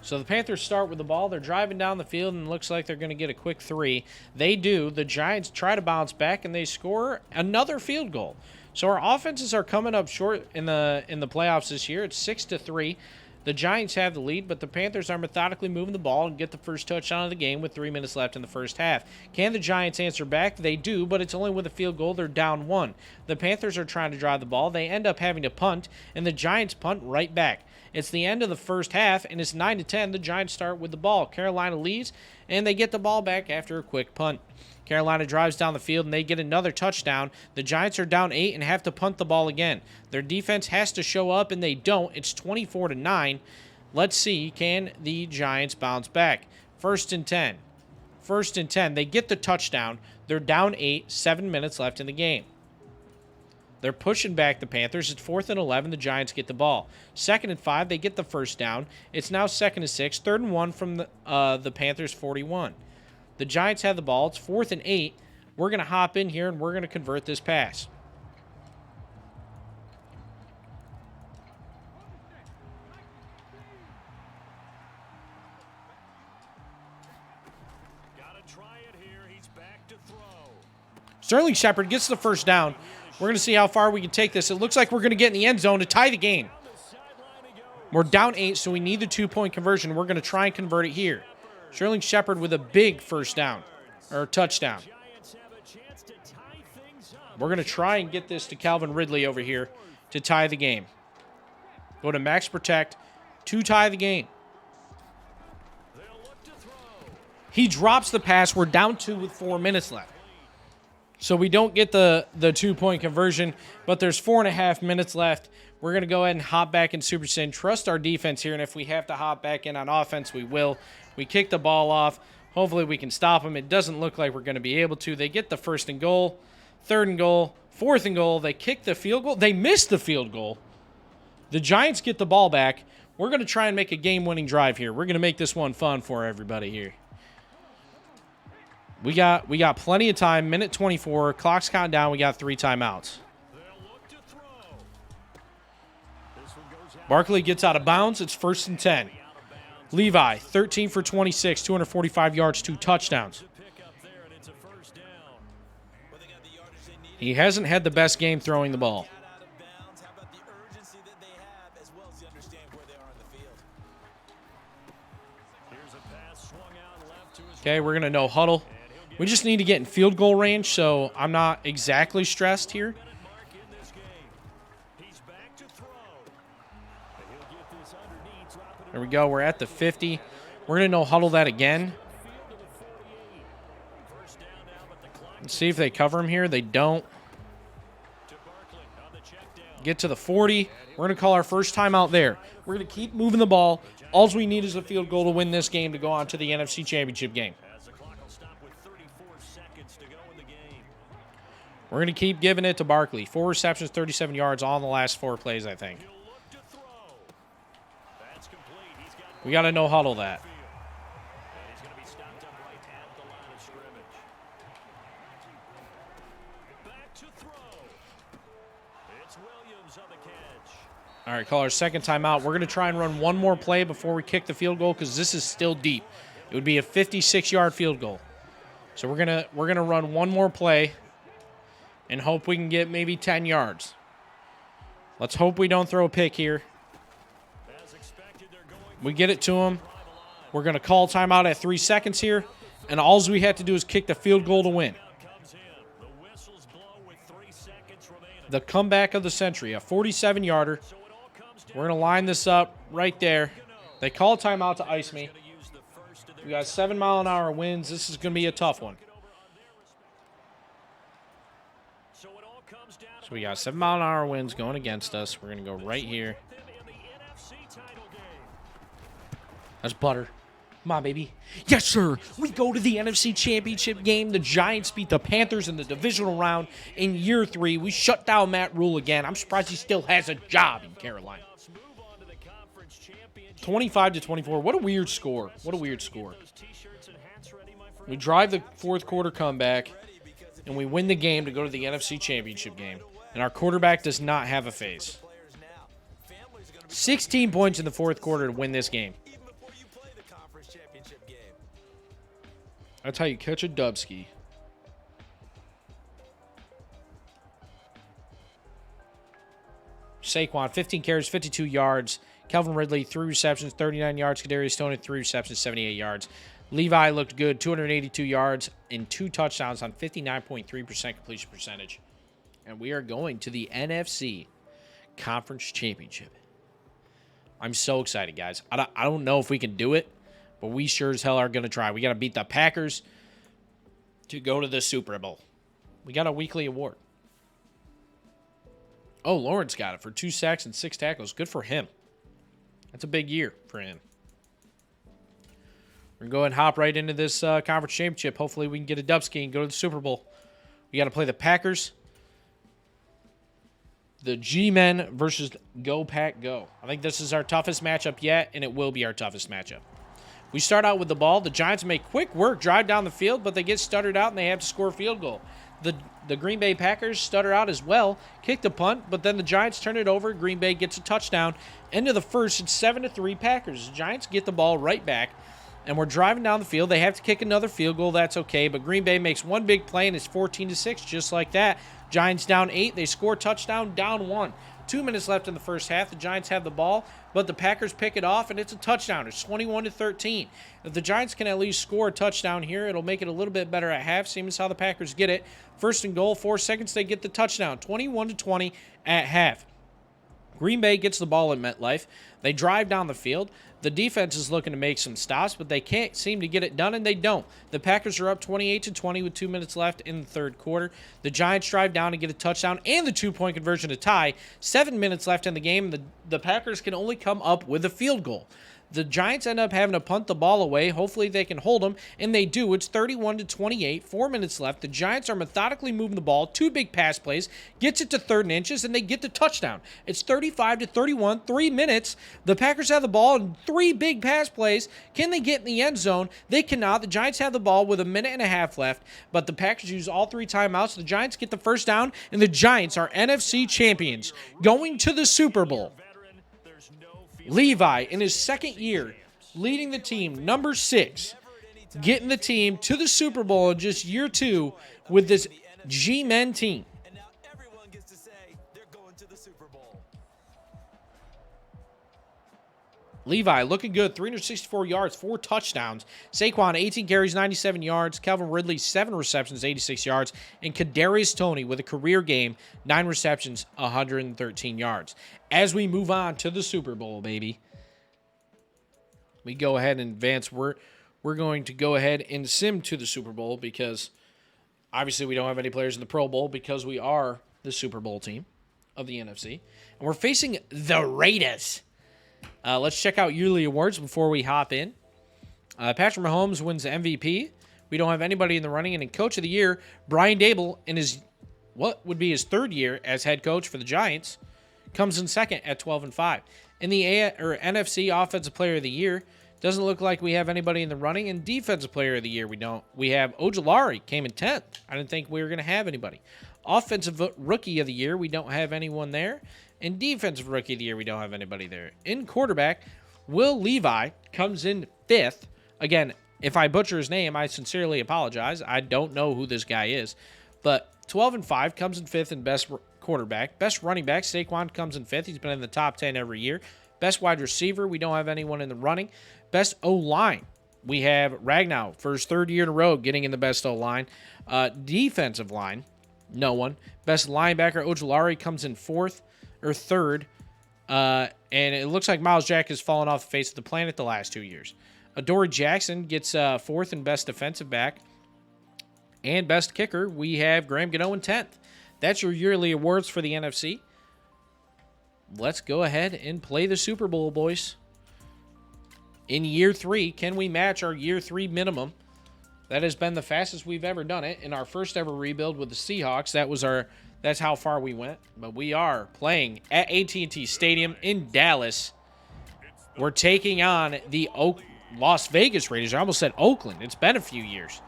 So the Panthers start with the ball. They're driving down the field, and it looks like they're going to get a quick 3. They do. The Giants try to bounce back, and they score another field goal. So our offenses are coming up short in the playoffs this year. It's 6-3. The Giants have the lead, but the Panthers are methodically moving the ball and get the first touchdown of the game with 3 minutes left in the first half. Can the Giants answer back? They do, but it's only with a field goal. They're down 1. The Panthers are trying to drive the ball. They end up having to punt, and the Giants punt right back. It's the end of the first half, and it's 9-10. The Giants start with the ball. Carolina leads, and they get the ball back after a quick punt. Carolina drives down the field, and they get another touchdown. The Giants are down 8 and have to punt the ball again. Their defense has to show up, and they don't. It's 24-9. Let's see, can the Giants bounce back? 1st and 10. 1st and 10. They get the touchdown. They're down 8, 7 minutes left in the game. They're pushing back the Panthers. It's 4th and 11. The Giants get the ball. 2nd and 5. They get the first down. It's now 2nd and 6. 3rd and 1 from the Panthers' 41. The Giants have the ball. It's 4th and 8. We're going to hop in here, and we're going to convert this pass. Gotta try it here. He's back to throw. Sterling Shepard gets the first down. We're going to see how far we can take this. It looks like we're going to get in the end zone to tie the game. We're down 8, so we need the 2-point conversion. We're going to try and convert it here. Sterling Shepard with a big first down, or touchdown. We're going to try and get this to Calvin Ridley over here to tie the game. Go to max protect to tie the game. He drops the pass. We're down 2 with 4 minutes left. So we don't get the 2-point conversion, but there's 4.5 minutes left. We're going to go ahead and hop back in Super Sin. Trust our defense here, and if we have to hop back in on offense, we will. We kick the ball off. Hopefully we can stop them. It doesn't look like we're going to be able to. They get the 1st and goal, 3rd and goal, 4th and goal. They kick the field goal. They miss the field goal. The Giants get the ball back. We're going to try and make a game-winning drive here. We're going to make this one fun for everybody here. We got plenty of time. Minute 24. Clock's counting down. We got 3 timeouts. Barkley gets out of bounds. It's 1st and 10. Levi, 13 for 26, 245 yards, 2 touchdowns. He hasn't had the best game throwing the ball. Okay, we're going to no huddle. We just need to get in field goal range, so I'm not exactly stressed here. There we go. We're at the 50. We're going to no huddle that again. Let's see if they cover him here. They don't. Get to the 40. We're going to call our first timeout there. We're going to keep moving the ball. All we need is a field goal to win this game to go on to the NFC Championship game. We're going to keep giving it to Barkley. 4 receptions, 37 yards on the last 4 plays, I think. We got to no huddle that. All right, call our second timeout. We're going to try and run one more play before we kick the field goal because this is still deep. It would be a 56-yard field goal. So we're gonna run one more play and hope we can get maybe 10 yards. Let's hope we don't throw a pick here. We get it to him. We're going to call timeout at 3 seconds here, and all we have to do is kick the field goal to win. The comeback of the century, a 47-yarder. We're going to line this up right there. They call a timeout to ice me. We got 7-mile-an-hour winds. This is going to be a tough one. So we got 7-mile-an-hour winds going against us. We're going to go right here. That's butter. Come on, baby. Yes, sir. We go to the NFC Championship game. The Giants beat the Panthers in the Divisional Round in year 3. We shut down Matt Rule again. I'm surprised he still has a job in Carolina. 25-24. What a weird score. What a weird score. We drive the fourth quarter comeback, and we win the game to go to the NFC Championship game. And our quarterback does not have a face. 16 points in the fourth quarter to win this game. That's how you catch a Dubski. Saquon, 15 carries, 52 yards. Calvin Ridley, 3 receptions, 39 yards. Kadarius Toney, 3 receptions, 78 yards. Levi looked good, 282 yards and 2 touchdowns on 59.3% completion percentage. And we are going to the NFC Conference Championship. I'm so excited, guys. I don't know if we can do it, but we sure as hell are going to try. We got to beat the Packers to go to the Super Bowl. We got a weekly award. Oh, Lawrence got it for 2 sacks and 6 tackles. Good for him. That's a big year for him. We're going to go ahead and hop right into this conference championship. Hopefully we can get a Dubski and go to the Super Bowl. We got to play the Packers. The G-Men versus Go Pack Go. I think this is our toughest matchup yet, and it will be our toughest matchup. We start out with the ball. The Giants make quick work, drive down the field, but they get stuttered out, and they have to score a field goal. The Green Bay Packers stutter out as well, kick the punt, but then the Giants turn it over. Green Bay gets a touchdown. End of the first, it's 7-3 Packers. The Giants get the ball right back, and we're driving down the field. They have to kick another field goal. That's okay, but Green Bay makes one big play, and it's 14-6, just like that. Giants down 8. They score touchdown, down 1. 2 minutes left in the first half. The Giants have the ball, but the Packers pick it off, and it's a touchdown. It's 21-13. If the Giants can at least score a touchdown here, it'll make it a little bit better at half. Same as how the Packers get it. First and goal, 4 seconds, they get the touchdown. 21-20 at half. Green Bay gets the ball at MetLife. They drive down the field. The defense is looking to make some stops, but they can't seem to get it done, and they don't. The Packers are up 28-20 with 2 minutes left in the third quarter. The Giants drive down and get a touchdown and the 2-point conversion to tie. 7 minutes left in the game. The Packers can only come up with a field goal. The Giants end up having to punt the ball away. Hopefully they can hold them, and they do. It's 31-28, 4 minutes left. The Giants are methodically moving the ball. 2 big pass plays, gets it to 3rd and inches, and they get the touchdown. It's 35-31, 3 minutes. The Packers have the ball and 3 big pass plays. Can they get in the end zone? They cannot. The Giants have the ball with a minute and a half left, but the Packers use all 3 timeouts. The Giants get the first down, and the Giants are NFC champions, going to the Super Bowl. Levi, in his second year, leading the team, number 6, getting the team to the Super Bowl in just year 2 with this G-Men team. And now everyone gets to say they're going to the Super Bowl. Levi looking good, 364 yards, 4 touchdowns. Saquon, 18 carries, 97 yards. Calvin Ridley, 7 receptions, 86 yards. And Kadarius Toney with a career game, 9 receptions, 113 yards. As we move on to the Super Bowl, baby, we go ahead and advance. We're going to go ahead and sim to the Super Bowl because obviously we don't have any players in the Pro Bowl because we are the Super Bowl team of the NFC. And we're facing the Raiders. Let's check out yearly awards before we hop in. Patrick Mahomes wins MVP. We don't have anybody in the running. And in Coach of the Year, Brian Daboll, in his what would be his 3rd year as head coach for the Giants, comes in second at 12-5. In the NFC Offensive Player of the Year, doesn't look like we have anybody in the running. And Defensive Player of the Year, we don't. We have Ojulari, came in 10th. I didn't think we were going to have anybody. Offensive Rookie of the Year, we don't have anyone there. And Defensive Rookie of the Year, we don't have anybody there. In quarterback, Will Levi comes in 5th. Again, if I butcher his name, I sincerely apologize. I don't know who this guy is. But 12-5 comes in 5th in best quarterback. Best running back, Saquon comes in 5th. He's been in the top 10 every year. Best wide receiver, we don't have anyone in the running. Best O-line, we have Ragnow for his 3rd year in a row getting in the best O-line. Defensive line, no one. Best linebacker, Ojulari, comes in 4th or 3rd. And it looks like Miles Jack has fallen off the face of the planet the last 2 years. Adoree Jackson gets 4th in best defensive back. And best kicker, we have Graham Gano in 10th. That's your yearly awards for the NFC. Let's go ahead and play the Super Bowl, boys. In year 3, can we match our year 3 minimum? That has been the fastest we've ever done it. In our first ever rebuild with the Seahawks, that's how far we went. But we are playing at AT&T Stadium in Dallas. We're taking on the Las Vegas Raiders. I almost said Oakland. It's been a few years.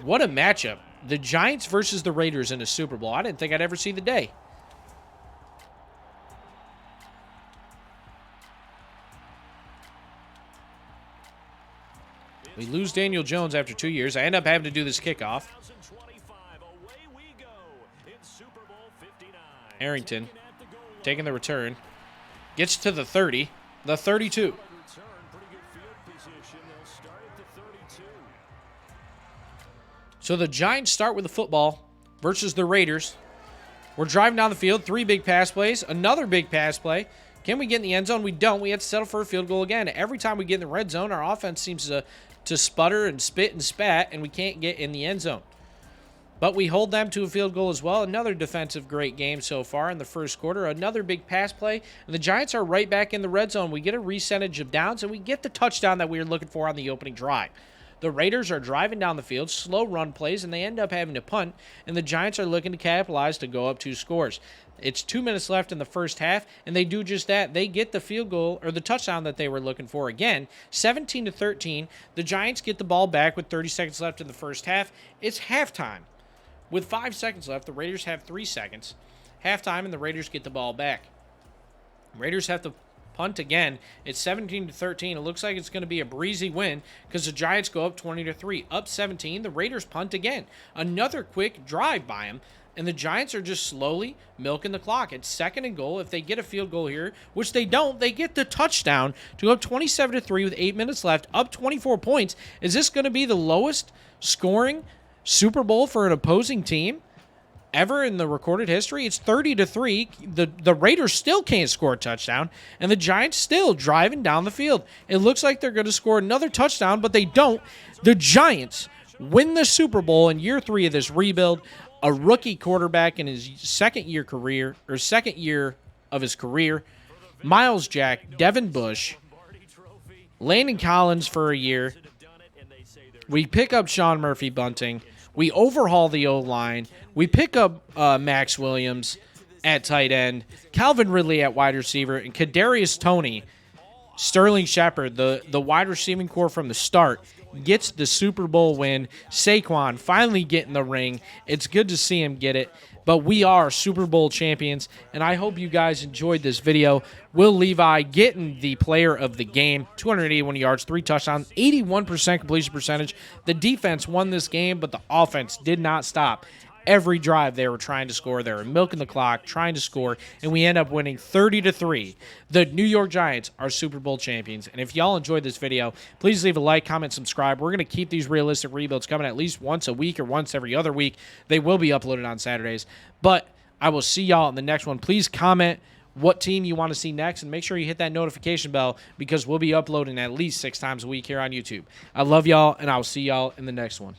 What a matchup. The Giants versus the Raiders in a Super Bowl. I didn't think I'd ever see the day. We lose Daniel Jones after 2 years. I end up having to do this kickoff. Harrington taking the return. Gets to the 30. The 32. So the Giants start with the football versus the Raiders. We're driving down the field. 3 big pass plays. Another big pass play. Can we get in the end zone? We don't. We have to settle for a field goal again. Every time we get in the red zone, our offense seems to sputter and spit and spat, and we can't get in the end zone. But we hold them to a field goal as well. Another defensive great game so far in the first quarter. Another big pass play. And the Giants are right back in the red zone. We get a percentage of downs, and we get the touchdown that we were looking for on the opening drive. The Raiders are driving down the field, slow run plays, and they end up having to punt, and the Giants are looking to capitalize to go up 2 scores. It's 2 minutes left in the first half, and they do just that. They get the field goal, or the touchdown that they were looking for again, 17-13. The Giants get the ball back with 30 seconds left in the first half. It's halftime. With 5 seconds left, the Raiders have 3 seconds. Halftime, and the Raiders get the ball back. Raiders have to punt again. It's 17-13. It looks like it's going to be a breezy win because the Giants go up 20-3. Up 17, the Raiders punt again. Another quick drive by them, and the Giants are just slowly milking the clock. It's 2nd and goal. If they get a field goal here, which they don't, they get the touchdown to go up 27-3 with 8 minutes left, up 24 points. Is this going to be the lowest scoring Super Bowl for an opposing team? ever in the recorded history. It's 30-3. The Raiders still can't score a touchdown, and the Giants still driving down the field. It looks like they're going to score another touchdown, but they don't. The Giants win the Super Bowl in year 3 of this rebuild. A rookie quarterback in his second year of his career. Miles Jack, Devin Bush, Landon Collins for a year. We pick up Sean Murphy Bunting. We overhaul the O-line. We pick up Max Williams at tight end, Calvin Ridley at wide receiver, and Kadarius Toney, Sterling Shepard, the wide receiving core from the start, gets the Super Bowl win. Saquon finally getting the ring. It's good to see him get it. But we are Super Bowl champions, and I hope you guys enjoyed this video. Will Levi getting the player of the game, 281 yards, 3 touchdowns, 81% completion percentage. The defense won this game, but the offense did not stop. Every drive they were trying to score. They were milking the clock, trying to score, and we end up winning 30-3. The New York Giants are Super Bowl champions. And if y'all enjoyed this video, please leave a like, comment, subscribe. We're going to keep these realistic rebuilds coming at least once a week or once every other week. They will be uploaded on Saturdays. But I will see y'all in the next one. Please comment what team you want to see next, and make sure you hit that notification bell because we'll be uploading at least 6 times a week here on YouTube. I love y'all, and I'll see y'all in the next one.